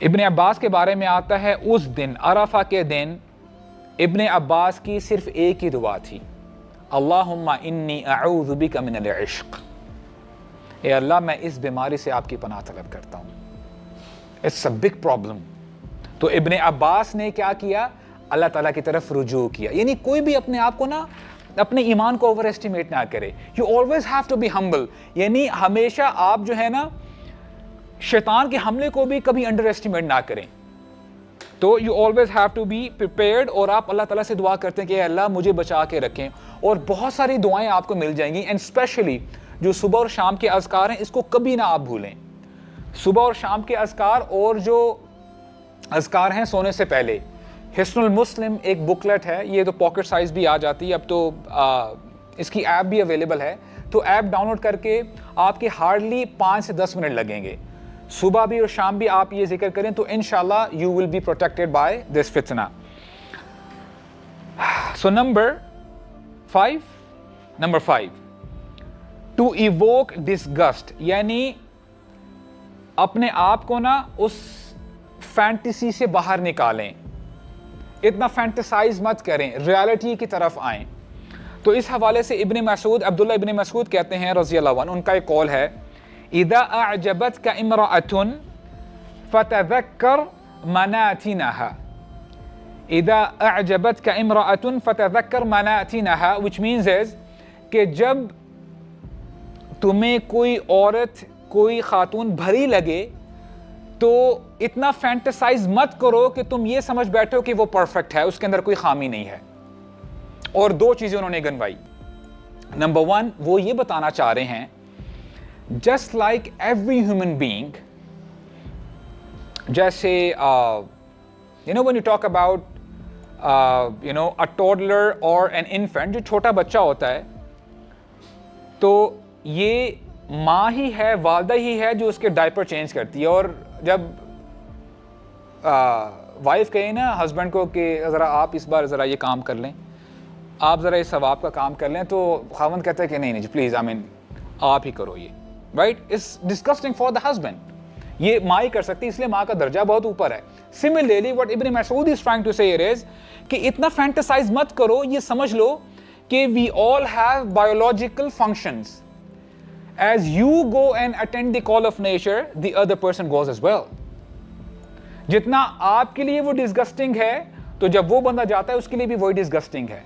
Speaker 1: ابن عباس کے بارے میں آتا ہے اس دن، عرفہ کے دن، ابن عباس کی صرف ایک ہی دعا تھی، اللہم انی اعوذ بک من العشق، اے اللہ میں اس بیماری سے آپ کی پناہ طلب کرتا ہوں۔ It's a big problem۔ تو ابن عباس نے کیا کیا؟ اللہ تعالیٰ کی طرف رجوع کیا۔ یعنی کوئی بھی اپنے آپ کو نا، اپنے ایمان کو اوور ایسٹیمیٹ نہ کرے۔ You always have to be humble، یعنی ہمیشہ آپ جو ہے نا شیطان کے حملے کو بھی کبھی انڈر ایسٹیمیٹ نہ کریں۔ تو you always have to be prepared، اور آپ اللہ تعالیٰ سے دعا کرتے ہیں کہ اے اللہ مجھے بچا کے رکھیں، اور بہت ساری دعائیں آپ کو مل جائیں گی، اینڈ اسپیشلی جو صبح اور شام کے اذکار ہیں، اس کو کبھی نہ آپ بھولیں۔ صبح اور شام کے اذکار، اور جو اذکار ہیں سونے سے پہلے، حسن المسلم ایک بکلٹ ہے، یہ تو پاکٹ سائز بھی آ جاتی ہے، اب تو اس کی ایپ بھی اویلیبل ہے، تو ایپ ڈاؤن لوڈ کر کے آپ کے ہارڈلی 5 سے 10 منٹ لگیں گے، صبح بھی اور شام بھی آپ یہ ذکر کریں تو انشاءاللہ you will be protected by this fitna۔ So number 5 to evoke disgust، یعنی اپنے آپ کو نا اس فینٹیسی سے باہر نکالیں، اتنا فینٹیسائز مت کریں، ریالٹی کی طرف آئیں۔ تو اس حوالے سے ابن مسعود، عبداللہ ابن مسعود کہتے ہیں رضی اللہ عنہ، ان کا ایک قول ہے، اذا اعجبتك امرأة فتذكر مناتنها، اذا اعجبتك امرأة فتذكر مناتنها، which means is کہ جب تمہیں کوئی عورت، کوئی خاتون بھری لگے تو اتنا فینٹیسائز مت کرو کہ تم یہ سمجھ بیٹھو کہ وہ پرفیکٹ ہے، اس کے اندر کوئی خامی نہیں ہے۔ اور 2 چیزیں انہوں نے گنوائی۔ نمبر 1، وہ یہ بتانا چاہ رہے ہیں just like every human being، جیسے when you talk about a toddler or an infant، جو چھوٹا بچہ ہوتا ہے تو یہ ماں ہی ہے، والدہ ہی ہے جو اس کے ڈائپر چینج کرتی ہے، اور جب وائف کہے نا ہسبینڈ کو کہ ذرا آپ اس بار ذرا یہ کام کر لیں، آپ ذرا اس ثواب کا کام کر لیں، تو خاوند کہتا ہے کہ نہیں جی پلیز آپ ہی کرو یہ، right? It's disgusting for the husband, یہ ماں ہی کر سکتی، اس لیے ماں کا درجہ بہت اوپر ہے۔ سملرلی what ابن مسعود is trying to say it is کہ اتنا فینٹیسائز مت کرو، یہ سمجھ لو کہ we all have biological functions، as you go and attend the call of nature the other person goes as well۔ جتنا آپ کے لیے وہ ڈسگسٹنگ ہے تو جب وہ بندہ جاتا ہے اس کے لیے بھی وہی ڈسگسٹنگ ہے۔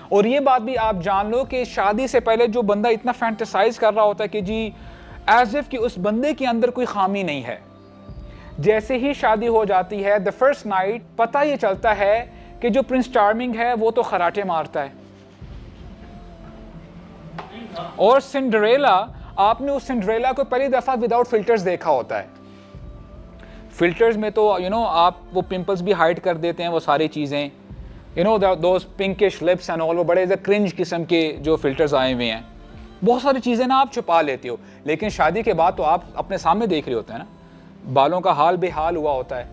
Speaker 1: اور یہ بات بھی آپ جان لو کہ شادی سے پہلے جو بندہ اتنا فینٹیسائز کر رہا ہوتا ہے کہ جی ایز اف کہ اس بندے کے اندر کوئی خامی نہیں ہے، جیسے ہی شادی ہو جاتی ہے the first night پتہ یہ چلتا ہے کہ جو پرنس چارمنگ ہے وہ تو خراٹے مارتا ہے، اور سنڈریلا، آپ نے اس سنڈریلا کو پہلی دفعہ وداؤٹ فلٹرز دیکھا ہوتا ہے۔ فلٹرز میں تو آپ وہ پمپلز بھی ہائڈ کر دیتے ہیں، وہ ساری چیزیں those pinkish lips and all، وہ بڑے کرنج قسم کے جو فلٹرز آئے ہوئے ہیں، بہت ساری چیزیں نا آپ چھپا لیتے ہو، لیکن شادی کے بعد تو آپ اپنے سامنے دیکھ رہے ہوتے ہیں نا، بالوں کا حال بے حال ہوا ہوتا ہے۔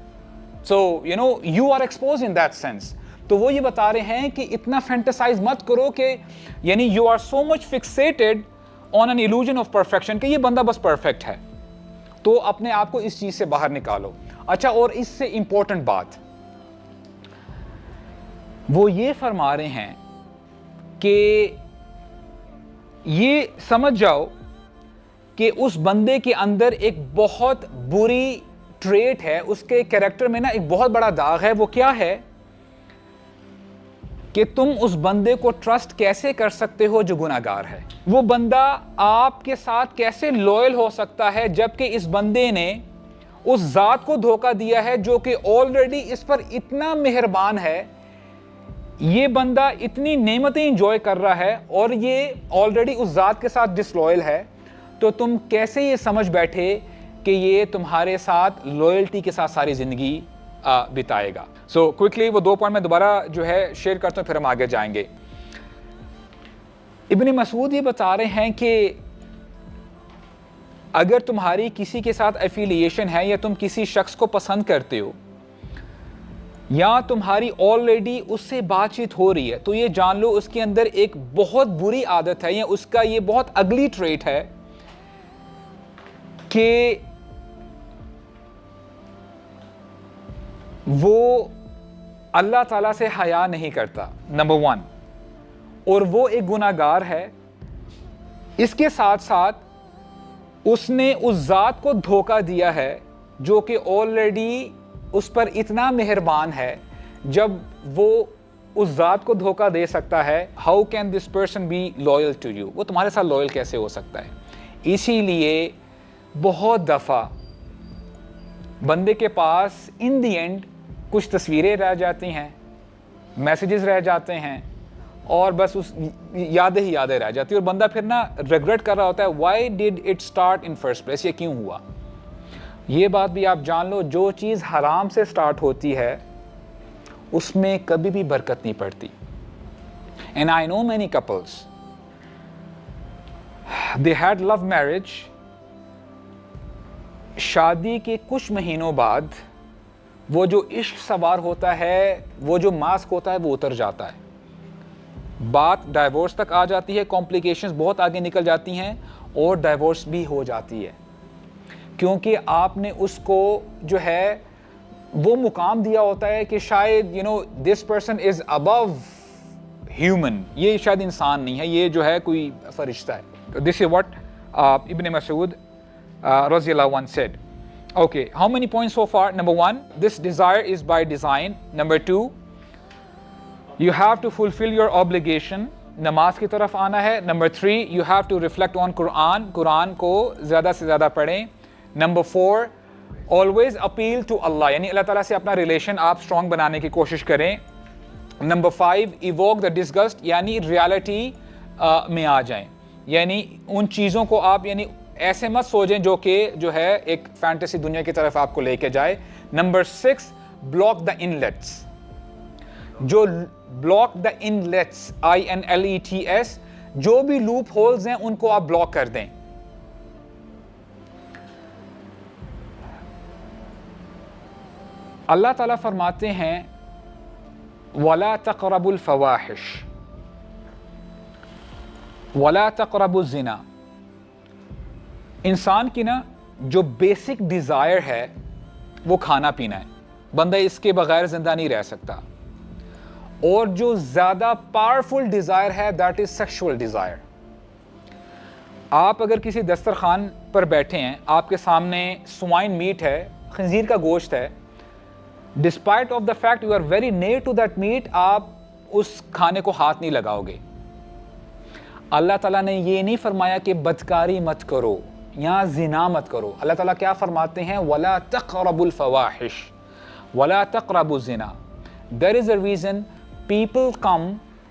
Speaker 1: So you are exposed in that sense۔ تو وہ یہ بتا رہے ہیں کہ اتنا فینٹیسائز مت کرو کہ یعنی you are so much fixated on an illusion of perfection کہ یہ بندہ بس پرفیکٹ ہے، تو اپنے آپ کو اس چیز سے باہر نکالو۔ اچھا، اور اس سے امپورٹنٹ بات وہ یہ فرما رہے ہیں کہ یہ سمجھ جاؤ کہ اس بندے کے اندر ایک بہت بری ٹریٹ ہے، اس کے کیریکٹر میں نا ایک بہت بڑا داغ ہے، وہ کیا ہے کہ تم اس بندے کو ٹرسٹ کیسے کر سکتے ہو جو گناہ گار ہے. وہ بندہ آپ کے ساتھ کیسے لوئل ہو سکتا ہے جبکہ اس بندے نے اس ذات کو دھوکہ دیا ہے جو کہ آلریڈی اس پر اتنا مہربان ہے, یہ بندہ اتنی نعمتیں انجوائے کر رہا ہے اور یہ آلریڈی اس ذات کے ساتھ ڈس لوئل ہے, تو تم کیسے یہ سمجھ بیٹھے کہ یہ تمہارے ساتھ لوئلٹی کے ساتھ ساری زندگی بتائے گا. سو کوئکلی وہ 2 پوائنٹ میں دوبارہ جو ہے شیئر کرتا ہوں, پھر ہم آگے جائیں گے. ابن مسعود یہ بتا رہے ہیں کہ اگر تمہاری کسی کے ساتھ ایفیلیشن ہے یا تم کسی شخص کو پسند کرتے ہو یا تمہاری آلریڈی اس سے بات چیت ہو رہی ہے, تو یہ جان لو اس کے اندر ایک بہت بری عادت ہے یا اس کا یہ بہت اگلی ٹریٹ ہے کہ وہ اللہ تعالیٰ سے حیا نہیں کرتا, نمبر 1, اور وہ ایک گناہ گار ہے. اس کے ساتھ ساتھ اس نے اس ذات کو دھوکہ دیا ہے جو کہ آلریڈی اس پر اتنا مہربان ہے. جب وہ اس ذات کو دھوکہ دے سکتا ہے, how can this person be loyal to you, وہ تمہارے ساتھ لوئل کیسے ہو سکتا ہے. اسی لیے بہت دفعہ بندے کے پاس ان دی اینڈ کچھ تصویریں رہ جاتی ہیں, میسیجز رہ جاتے ہیں, اور بس اس یادیں ہی یادیں رہ جاتی ہیں, اور بندہ پھر نا ریگریٹ کر رہا ہوتا ہے, why did it start in first place, یہ کیوں ہوا. یہ بات بھی آپ جان لو, جو چیز حرام سے سٹارٹ ہوتی ہے اس میں کبھی بھی برکت نہیں پڑتی. And I know many couples, they had love marriage, شادی کے کچھ مہینوں بعد وہ جو عشق سوار ہوتا ہے, وہ جو ماسک ہوتا ہے وہ اتر جاتا ہے, بات ڈائیورس تک آ جاتی ہے, کمپلیکیشنز بہت آگے نکل جاتی ہیں اور ڈائیورس بھی ہو جاتی ہے, کیونکہ آپ نے اس کو جو ہے وہ مقام دیا ہوتا ہے کہ شاید this person is Abu human, یہ شاید انسان نہیں ہے, یہ جو ہے کوئی فرشتہ ہے. دس از واٹ ابن مسعود رضی اللہ عنہ said. Okay, how many points so far? Number 1, this desire is by design. Number 2, you have to fulfill your obligation, نماز کی طرف آنا ہے. Number 3, you have to reflect on Quran, قرآن کو زیادہ سے زیادہ پڑھیں. Number 4, always appeal to Allah, یعنی اللہ تعالیٰ سے اپنا ریلیشن آپ اسٹرانگ بنانے کی کوشش کریں. Number 5, evoke the disgust, یعنی ریالٹی میں آ جائیں, یعنی ان چیزوں کو آپ ایسے مت سوچیں جو ہے ایک فینٹیسی دنیا کی طرف آپ کو لے کے جائے. نمبر 6, بلاک دا انلیٹس, جو بلاک دا انلیٹس INLETS, جو بھی لوپ ہولز ہیں ان کو آپ بلاک کر دیں. اللہ تعالیٰ فرماتے ہیں وَلَا تَقْرَبُوا الْفَوَاحِشَ وَلَا تَقْرَبُوا الزِّنَا. انسان کی جو بیسک ڈیزائر ہے وہ کھانا پینا ہے, بندہ اس کے بغیر زندہ نہیں رہ سکتا. اور جو زیادہ پاورفل ڈیزائر ہے دیٹ از سیکشول ڈیزائر. آپ اگر کسی دسترخوان پر بیٹھے ہیں, آپ کے سامنے سوائن میٹ ہے, خنزیر کا گوشت ہے, despite of the fact you are very near to that meat, آپ اس کھانے کو ہاتھ نہیں لگاؤ گے. اللہ تعالیٰ نے یہ نہیں فرمایا کہ بدکاری مت کرو یا زنا مت کرو. اللہ تعالیٰ کیا فرماتے ہیں, وَلَا تَقْرَبُوا الْفَوَاحِشَ وَلَا تَقْرَبُوا الزِّنَا. There is a reason people come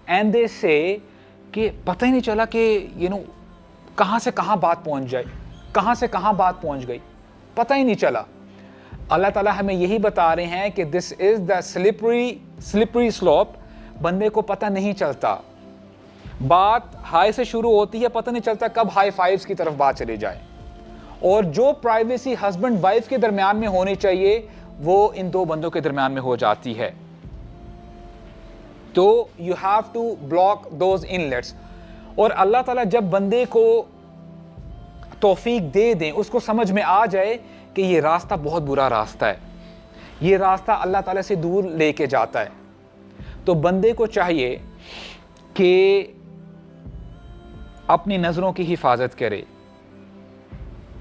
Speaker 1: and they say کہ پتہ ہی نہیں چلا کہ کہاں سے کہاں بات پہنچ جائے, کہاں سے کہاں بات پہنچ گئی, پتہ ہی نہیں چلا. اللہ تعالیٰ ہمیں یہی بتا رہے ہیں کہ this is the slippery slope. بندے کو پتہ نہیں چلتا, بات ہائی سے شروع ہوتی ہے, پتہ نہیں چلتا کب ہائی فائیوز کی طرف بات چلی جائے. اور جو پرائیویسی ہسبینڈ وائف کے درمیان میں ہونی چاہیے وہ ان دو بندوں کے درمیان میں ہو جاتی ہے. تو you have to block those inlets. اور اللہ تعالیٰ جب بندے کو توفیق دے دیں, اس کو سمجھ میں آ جائے کہ یہ راستہ بہت برا راستہ ہے, یہ راستہ اللہ تعالیٰ سے دور لے کے جاتا ہے, تو بندے کو چاہیے کہ اپنی نظروں کی حفاظت کرے.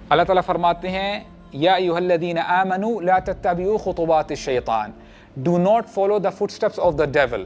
Speaker 1: اللہ تعالیٰ فرماتے ہیں یا ایھا الذین آمنوا لا تتبعوا خطوات الشیطان, do not follow the footsteps of the devil.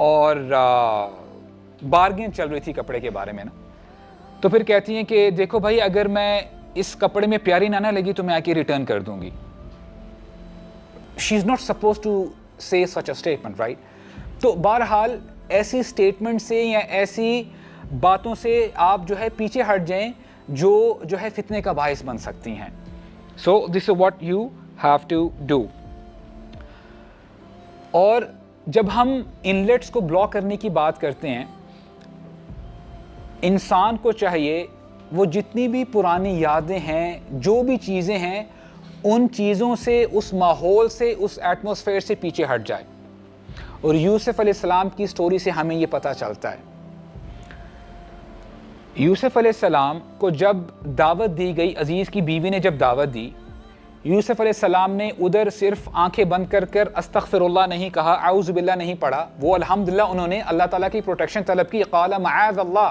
Speaker 1: اور بارگین چل رہی تھی کپڑے کے بارے میں نا. تو پھر کہتی ہیں کہ دیکھو بھائی اگر میں اس کپڑے میں پیاری نہ لگی تو میں آ کے ریٹرن کر دوں گی. شی از ناٹ سپوز ٹو سے سچ اے اسٹیٹمنٹ رائٹ. تو بہرحال ایسی اسٹیٹمنٹ سے یا ایسی باتوں سے آپ جو ہے پیچھے ہٹ جائیں جو ہے فتنے کا باعث بن سکتی ہیں. So this is what you have to do. اور جب ہم انلیٹس کو بلاک کرنے کی بات کرتے ہیں، انسان کو چاہیے وہ جتنی بھی پرانی یادیں ہیں، جو بھی چیزیں ہیں، ان چیزوں سے، اس ماحول سے، اس ایٹماسفیئر سے پیچھے ہٹ جائے. اور یوسف علیہ السلام کی سٹوری سے ہمیں یہ پتہ چلتا ہے. یوسف علیہ السلام کو جب دعوت دی گئی، عزیز کی بیوی نے جب دعوت دی، یوسف علیہ السلام نے ادھر صرف آنکھیں بند کر استغفر اللہ نہیں کہا، اعوذ باللہ نہیں پڑھا. وہ الحمدللہ انہوں نے اللہ تعالیٰ کی پروٹیکشن طلب کی، قال معاذ اللہ.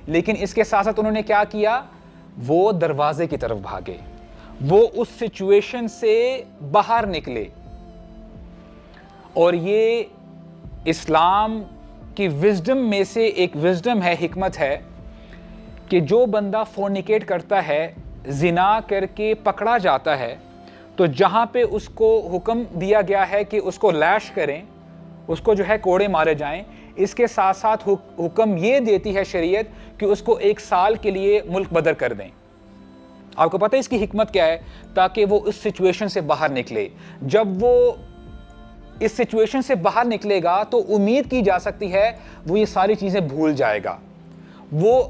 Speaker 1: لیکن اس کے ساتھ ساتھ انہوں نے کیا کیا؟ وہ دروازے کی طرف بھاگے، وہ اس سچویشن سے باہر نکلے. اور یہ اسلام کی وزڈم میں سے ایک وزڈم ہے، حکمت ہے کہ جو بندہ فورنیکیٹ کرتا ہے، زنا کر کے پکڑا جاتا ہے، تو جہاں پہ اس کو حکم دیا گیا ہے کہ اس کو لیش کریں، اس کو جو ہے کوڑے مارے جائیں، اس کے ساتھ ساتھ حکم یہ دیتی ہے شریعت کہ اس کو 1 سال کے لیے ملک بدر کر دیں. آپ کو پتہ ہے اس کی حکمت کیا ہے؟ تاکہ وہ اس سچویشن سے باہر نکلے. جب وہ اس سچویشن سے باہر نکلے گا تو امید کی جا سکتی ہے وہ یہ ساری چیزیں بھول جائے گا، وہ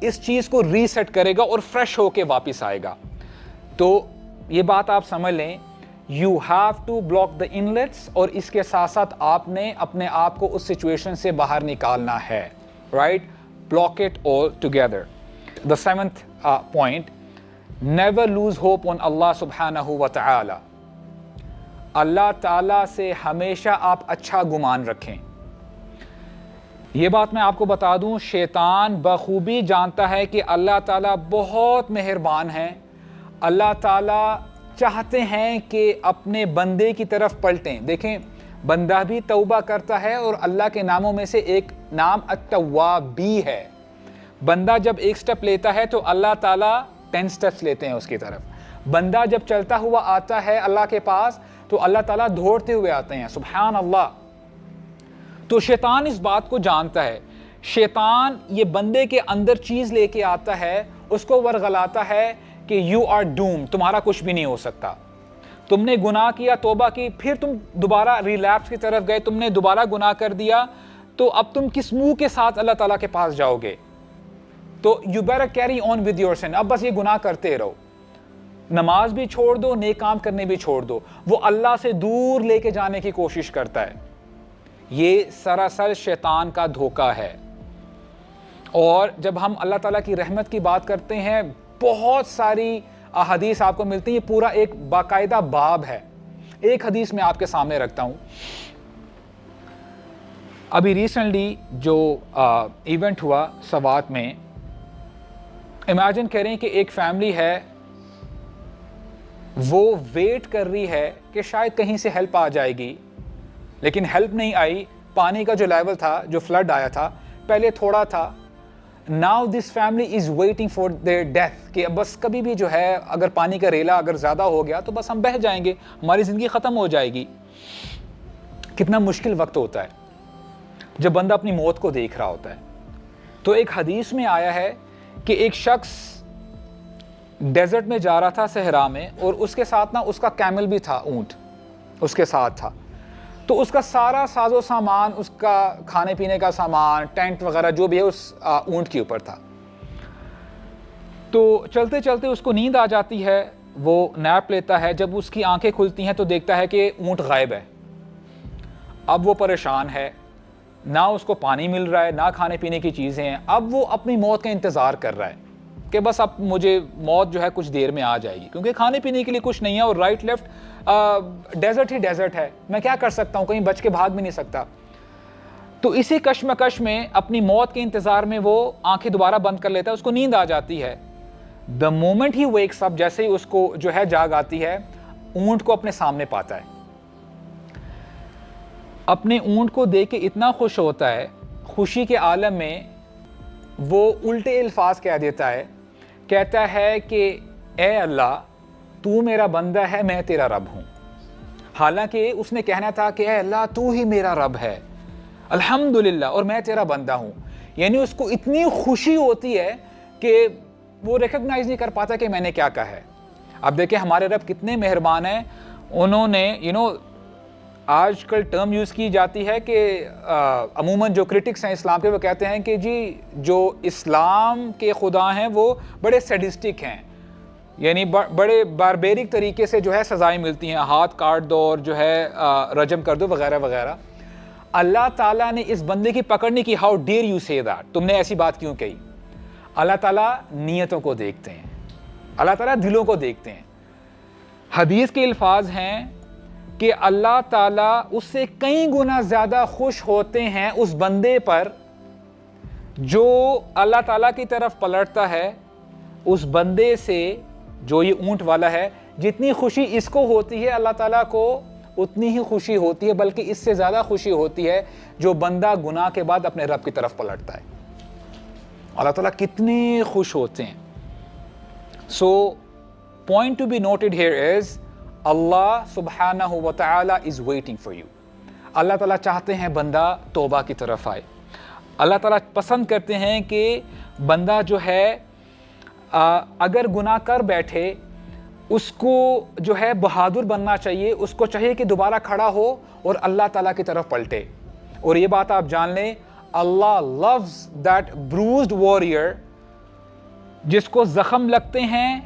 Speaker 1: اس چیز کو ریسیٹ کرے گا اور فریش ہو کے واپس آئے گا. تو یہ بات آپ سمجھ لیں، you have to block the inlets, اور اس کے ساتھ ساتھ آپ نے اپنے آپ کو اس سچویشن سے باہر نکالنا ہے. Right? Block it all together. The 7th point, never lose hope on Allah subhanahu wa ta'ala. اللہ تعالیٰ سے ہمیشہ آپ اچھا گمان رکھیں. یہ بات میں آپ کو بتا دوں، شیطان بخوبی جانتا ہے کہ اللہ تعالیٰ بہت مہربان ہیں. اللہ تعالیٰ چاہتے ہیں کہ اپنے بندے کی طرف پلٹیں. دیکھیں، بندہ بھی توبہ کرتا ہے، اور اللہ کے ناموں میں سے ایک نام التواب بھی ہے. بندہ جب ایک سٹیپ لیتا ہے تو اللہ تعالیٰ 10 سٹیپس لیتے ہیں اس کی طرف. بندہ جب چلتا ہوا آتا ہے اللہ کے پاس تو اللہ تعالیٰ دوڑتے ہوئے آتے ہیں. سبحان اللہ. تو شیطان اس بات کو جانتا ہے. شیطان یہ بندے کے اندر چیز لے کے آتا ہے، اس کو ورغلاتا ہے کہ یو آر ڈوم، تمہارا کچھ بھی نہیں ہو سکتا. تم نے گناہ کیا، توبہ کی، پھر تم دوبارہ ریلیپس کی طرف گئے، تم نے دوبارہ گناہ کر دیا، تو اب تم کس منہ کے ساتھ اللہ تعالیٰ کے پاس جاؤ گے؟ تو you better carry on with your son. اب بس یہ گناہ کرتے رہو، نماز بھی چھوڑ دو، نیک کام کرنے بھی چھوڑ دو. وہ اللہ سے دور لے کے جانے کی کوشش کرتا ہے. یہ سراسر شیطان کا دھوکہ ہے. اور جب ہم اللہ تعالیٰ کی رحمت کی بات کرتے ہیں، بہت ساری احادیث آپ کو ملتی ہیں. یہ پورا ایک باقاعدہ باب ہے. ایک حدیث میں آپ کے سامنے رکھتا ہوں. ابھی ریسنٹلی جو ایونٹ ہوا سوات میں، امیجن کریں کہ ایک فیملی ہے، وہ ویٹ کر رہی ہے کہ شاید کہیں سے ہیلپ آ جائے گی، لیکن ہیلپ نہیں آئی. پانی کا جو لیول تھا، جو فلڈ آیا تھا، پہلے تھوڑا تھا. Now this family is waiting for their death, کہ بس کبھی بھی جو ہے اگر پانی کا ریلا اگر زیادہ ہو گیا تو بس ہم بہہ جائیں گے، ہماری زندگی ختم ہو جائے گی. کتنا مشکل وقت ہوتا ہے جب بندہ اپنی موت کو دیکھ رہا ہوتا ہے. تو ایک حدیث میں آیا ہے کہ ایک شخص ڈیزرٹ میں جا رہا تھا، صحرا میں، اور اس کے ساتھ نا اس کا کیمل بھی تھا، اونٹ اس کے ساتھ تھا. تو اس کا سارا ساز و سامان، اس کا کھانے پینے کا سامان، ٹینٹ وغیرہ جو بھی ہے اس اونٹ کے اوپر تھا. تو چلتے چلتے اس کو نیند آ جاتی ہے، وہ نیپ لیتا ہے. جب اس کی آنکھیں کھلتی ہیں تو دیکھتا ہے کہ اونٹ غائب ہے. اب وہ پریشان ہے، نہ اس کو پانی مل رہا ہے، نہ کھانے پینے کی چیزیں ہیں. اب وہ اپنی موت کا انتظار کر رہا ہے کہ بس اب مجھے موت جو ہے کچھ دیر میں آ جائے گی، کیونکہ کھانے پینے کے لیے کچھ نہیں ہے، اور رائٹ لیفٹ ڈیزرٹ ہی ڈیزرٹ ہے. میں کیا کر سکتا ہوں، کہیں بچ کے بھاگ بھی نہیں سکتا. تو اسی کشمکش میں، اپنی موت کے انتظار میں، وہ آنکھیں دوبارہ بند کر لیتا ہے. اس کو نیند آ جاتی ہے. دا مومنٹ ہی ویکس اپ، جیسے ہی اس کو جو ہے جاگ آتی ہے، اونٹ کو اپنے سامنے پاتا ہے. اپنے اونٹ کو دیکھ کے اتنا خوش ہوتا ہے, خوشی کے عالم میں وہ الٹے الفاظ کہہ دیتا ہے, کہتا ہے کہ اے اللہ تو میرا بندہ ہے, میں تیرا رب ہوں. حالانکہ اس نے کہنا تھا کہ اے اللہ تو ہی میرا رب ہے, الحمدللہ, اور میں تیرا بندہ ہوں. یعنی اس کو اتنی خوشی ہوتی ہے کہ وہ ریکگنائز نہیں کر پاتا کہ میں نے کیا کہا ہے. اب دیکھیں ہمارے رب کتنے مہربان ہیں, انہوں نے آج کل ٹرم یوز کی جاتی ہے کہ عموماً جو کرٹکس ہیں اسلام کے وہ کہتے ہیں کہ جی جو اسلام کے خدا ہیں وہ بڑے سیڈسٹک ہیں, یعنی بڑے باربیرک طریقے سے جو ہے سزائیں ملتی ہیں, ہاتھ کاٹ دو اور جو ہے رجم کر دو وغیرہ وغیرہ. اللہ تعالیٰ نے اس بندے کی پکڑ نہیں کی, ہاؤ ڈیئر یو سے دیٹ, تم نے ایسی بات کیوں کہی. اللہ تعالیٰ نیتوں کو دیکھتے ہیں, اللہ تعالیٰ دلوں کو دیکھتے ہیں. حدیث کے الفاظ ہیں کہ اللہ تعالیٰ اس سے کئی گنا زیادہ خوش ہوتے ہیں اس بندے پر جو اللہ تعالیٰ کی طرف پلٹتا ہے, اس بندے سے جو یہ اونٹ والا ہے. جتنی خوشی اس کو ہوتی ہے اللہ تعالیٰ کو اتنی ہی خوشی ہوتی ہے, بلکہ اس سے زیادہ خوشی ہوتی ہے جو بندہ گناہ کے بعد اپنے رب کی طرف پلٹتا ہے. اللہ تعالیٰ کتنے خوش ہوتے ہیں. So point to be noted here is Allah subhanahu wa ta'ala is waiting for you. اللہ تعالیٰ چاہتے ہیں بندہ توبہ کی طرف آئے. اللہ تعالیٰ پسند کرتے ہیں کہ بندہ جو ہے اگر گناہ کر بیٹھے اس کو جو ہے بہادر بننا چاہیے, اس کو چاہیے کہ دوبارہ کھڑا ہو اور اللہ تعالیٰ کی طرف پلٹے. اور یہ بات آپ جان لیں, اللہ loves that bruised warrior, جس کو زخم لگتے ہیں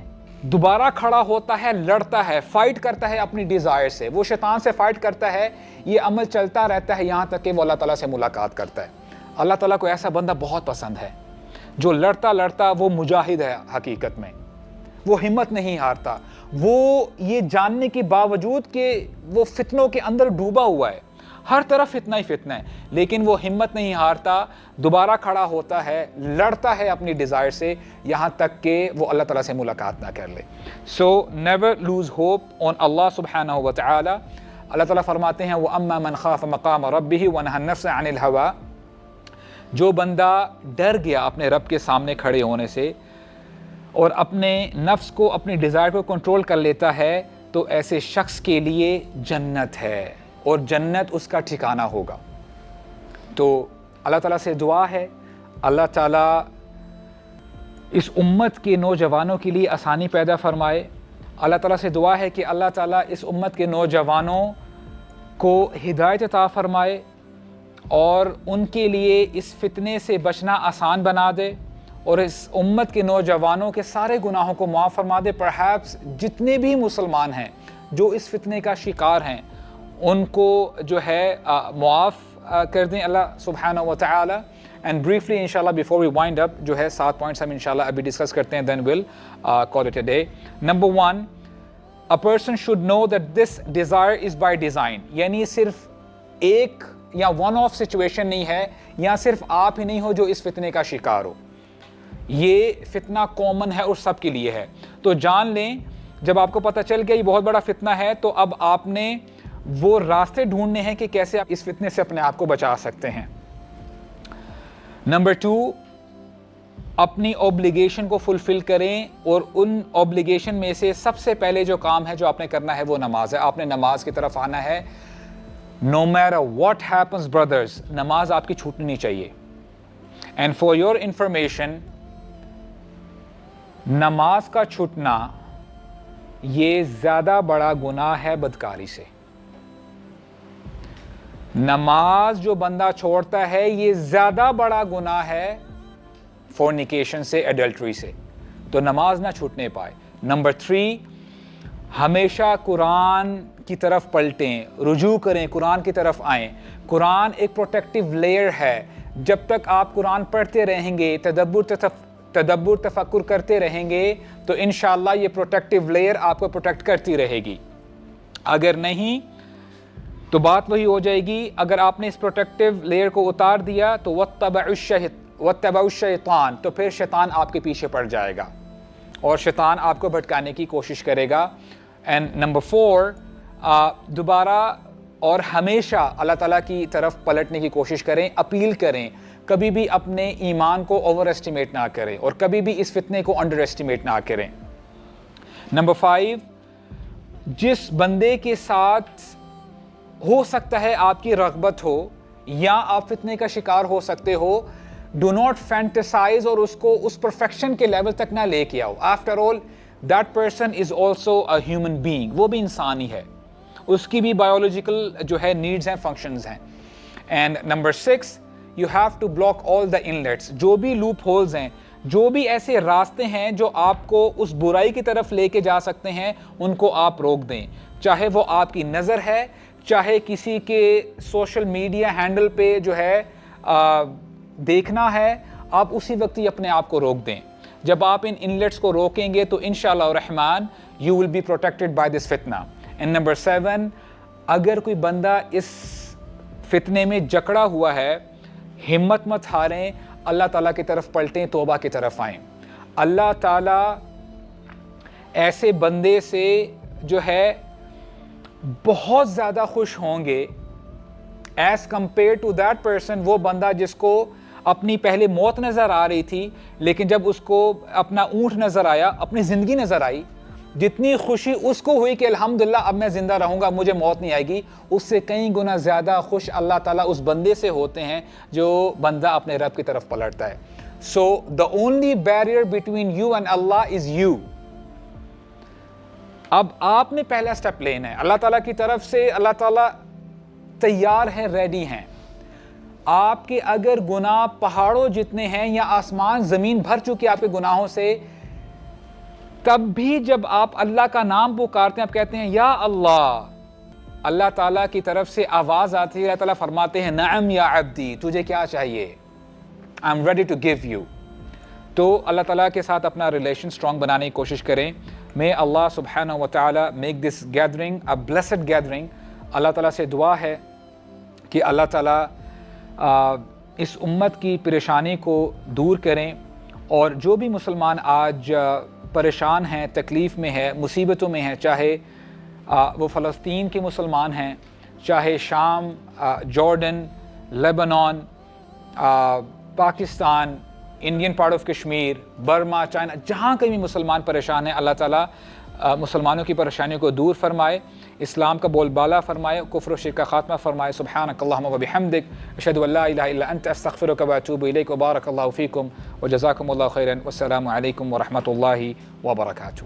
Speaker 1: دوبارہ کھڑا ہوتا ہے, لڑتا ہے, فائٹ کرتا ہے اپنی ڈیزائر سے, وہ شیطان سے فائٹ کرتا ہے. یہ عمل چلتا رہتا ہے یہاں تک کہ وہ اللہ تعالیٰ سے ملاقات کرتا ہے. اللہ تعالیٰ کو ایسا بندہ بہت پسند ہے جو لڑتا لڑتا وہ مجاہد ہے. حقیقت میں وہ ہمت نہیں ہارتا, وہ یہ جاننے کے باوجود کہ وہ فتنوں کے اندر ڈوبا ہوا ہے, ہر طرف فتنہ ہی فتنہ ہے, لیکن وہ ہمت نہیں ہارتا, دوبارہ کھڑا ہوتا ہے, لڑتا ہے اپنی ڈیزائر سے یہاں تک کہ وہ اللہ تعالیٰ سے ملاقات نہ کر لے. So never lose hope on Allah subhanahu wa ta'ala. اللہ تعالیٰ فرماتے ہیں وَأَمَّا مَنْ خَافَ مَقَامَ رَبِّهِ وَنَهَى النَّفْسَ عَنِ الْهَوَىٰ, جو بندہ ڈر گیا اپنے رب کے سامنے کھڑے ہونے سے اور اپنے نفس کو اپنی ڈیزائر کو کنٹرول کر لیتا ہے, تو ایسے شخص کے لیے جنت ہے اور جنت اس کا ٹھکانہ ہوگا. تو اللہ تعالیٰ سے دعا ہے اللہ تعالیٰ اس امت کے نوجوانوں کے لیے آسانی پیدا فرمائے. اللہ تعالیٰ سے دعا ہے کہ اللہ تعالیٰ اس امت کے نوجوانوں کو ہدایت عطا فرمائے اور ان کے لیے اس فتنے سے بچنا آسان بنا دے, اور اس امت کے نوجوانوں کے سارے گناہوں کو معاف فرما دے. پرہیپس جتنے بھی مسلمان ہیں جو اس فتنے کا شکار ہیں ان کو جو ہے معاف کر دیں اللہ سبحانہ و تعالی. اینڈ بریفلی انشاءاللہ بیفور وی وائنڈ اپ جو ہے 7 پوائنٹس ہم انشاءاللہ ابھی ڈسکس کرتے ہیں, then will call it a day. Number 1, a person should know that this desire is by design. یعنی صرف ایک یا ون آف سچویشن نہیں ہے, یا صرف آپ ہی نہیں ہو جو اس فتنے کا شکار ہو, یہ فتنہ کامن ہے اور سب کے لیے ہے. تو جان لیں جب آپ کو پتہ چل گیا یہ بہت بڑا فتنہ ہے, تو اب آپ نے وہ راستے ڈھونڈنے ہیں کہ کیسے آپ اس فتنے سے اپنے آپ کو بچا سکتے ہیں. نمبر 2, اپنی اوبلیگیشن کو فلفل کریں, اور ان اوبلیگیشن میں سے سب سے پہلے جو کام ہے جو آپ نے کرنا ہے وہ نماز ہے. آپ نے نماز کی طرف آنا ہے. No matter what happens brothers, نماز آپ کی چھوٹنی نہیں چاہیے. And for your information, نماز کا چھوٹنا یہ زیادہ بڑا گناہ ہے بدکاری سے. نماز جو بندہ چھوڑتا ہے یہ زیادہ بڑا گناہ ہے فورنیکیشن سے, ایڈلٹری سے. تو نماز نہ چھوٹنے پائے. نمبر 3, ہمیشہ قرآن کی طرف پلٹیں, رجوع کریں, قرآن کی طرف آئیں. قرآن ایک پروٹیکٹیو لیئر ہے. جب تک آپ قرآن پڑھتے رہیں گے, تدبر تفکر کرتے رہیں گے, تو انشاءاللہ یہ پروٹیکٹیو لیئر آپ کو پروٹیکٹ کرتی رہے گی. اگر نہیں تو بات وہی ہو جائے گی, اگر آپ نے اس پروٹیکٹیو لیئر کو اتار دیا تو وَاتَّبَعُوا الشَّيْطَانَ, تو پھر شیطان آپ کے پیچھے پڑ جائے گا اور شیطان آپ کو بھٹکانے کی کوشش کرے گا. اینڈ نمبر 4, دوبارہ اور ہمیشہ اللہ تعالیٰ کی طرف پلٹنے کی کوشش کریں, اپیل کریں, کبھی بھی اپنے ایمان کو اوور اسٹیمیٹ نہ کریں اور کبھی بھی اس فتنے کو انڈر اسٹیمیٹ نہ کریں. نمبر 5, جس بندے کے ساتھ ہو سکتا ہے آپ کی رغبت ہو یا آپ فتنے کا شکار ہو سکتے ہو, ڈو ناٹ فینٹیسائز اور اس کو اس پرفیکشن کے لیول تک نہ لے کے آؤ. After all that person is also a human being, وہ بھی انسان ہی ہے, اس کی بھی بایولوجیکل جو ہے نیڈز ہیں, فنکشنز ہیں. And number 6, you have to block all the inlets, جو بھی لوپ ہولز ہیں, جو بھی ایسے راستے ہیں جو آپ کو اس برائی کی طرف لے کے جا سکتے ہیں, ان کو آپ روک دیں. چاہے وہ آپ کی نظر ہے, چاہے کسی کے سوشل میڈیا ہینڈل پہ جو ہے دیکھنا ہے, آپ اسی وقت ہی اپنے آپ کو روک دیں. جب آپ ان انلیٹس کو روکیں گے تو انشاءاللہ الرحمن you will be protected by this فتنہ. اینڈ نمبر 7, اگر کوئی بندہ اس فتنے میں جکڑا ہوا ہے, ہمت مت ہاریں, اللہ تعالیٰ کی طرف پلٹیں, توبہ کی طرف آئیں. اللہ تعالیٰ ایسے بندے سے جو ہے بہت زیادہ خوش ہوں گے as compare to that person, وہ بندہ جس کو اپنی پہلے موت نظر آ رہی تھی, لیکن جب اس کو اپنا اونٹ نظر آیا, اپنی زندگی نظر آئی, جتنی خوشی اس کو ہوئی کہ الحمدللہ اب میں زندہ رہوں گا, مجھے موت نہیں آئے گی, اس سے کئی گنا زیادہ خوش اللہ تعالیٰ اس بندے سے ہوتے ہیں جو بندہ اپنے رب کی طرف پلٹتا ہے. So the only barrier between you and Allah is you. اب آپ نے پہلا سٹیپ لینا ہے. اللہ تعالیٰ کی طرف سے اللہ تعالیٰ تیار ہیں, ریڈی ہیں. آپ کے اگر گناہ پہاڑوں جتنے ہیں یا آسمان زمین بھر چکے آپ کے گناہوں سے, تب بھی جب آپ اللہ کا نام پکارتے ہیں, آپ کہتے ہیں یا اللہ, اللہ تعالیٰ کی طرف سے آواز آتی ہے, اللہ تعالیٰ فرماتے ہیں نعم یا عبدی, تجھے کیا چاہیے, I am ready to give you. تو اللہ تعالیٰ کے ساتھ اپنا ریلیشن اسٹرانگ بنانے کی کوشش کریں. May Allah subhanahu wa ta'ala make this gathering a blessed gathering. اللہ تعالیٰ سے دعا ہے کہ اللہ تعالیٰ اس امت کی پریشانی کو دور کریں, اور جو بھی مسلمان آج پریشان ہیں, تکلیف میں ہے, مصیبتوں میں ہیں, چاہے وہ فلسطین کے مسلمان ہیں, چاہے شام, Jordan, Lebanon, Pakistan, Indian part of Kashmir, Burma, China, جہاں کہیں بھی مسلمان پریشان ہیں, اللہ تعالیٰ مسلمانوں کی پریشانیوں کو دور فرمائے, اسلام کا بول بالا فرمائے, کفر و شرک کا خاتمہ فرمائے. سبحانک اللہم و بحمدک, اشہدو ان لا الہ الا انت, استغفرک و اتوب الیک, و بارک اللہ فیکم و جزاکم اللہ خیرا, والسلام علیکم و رحمۃ اللہ وبرکاتہ.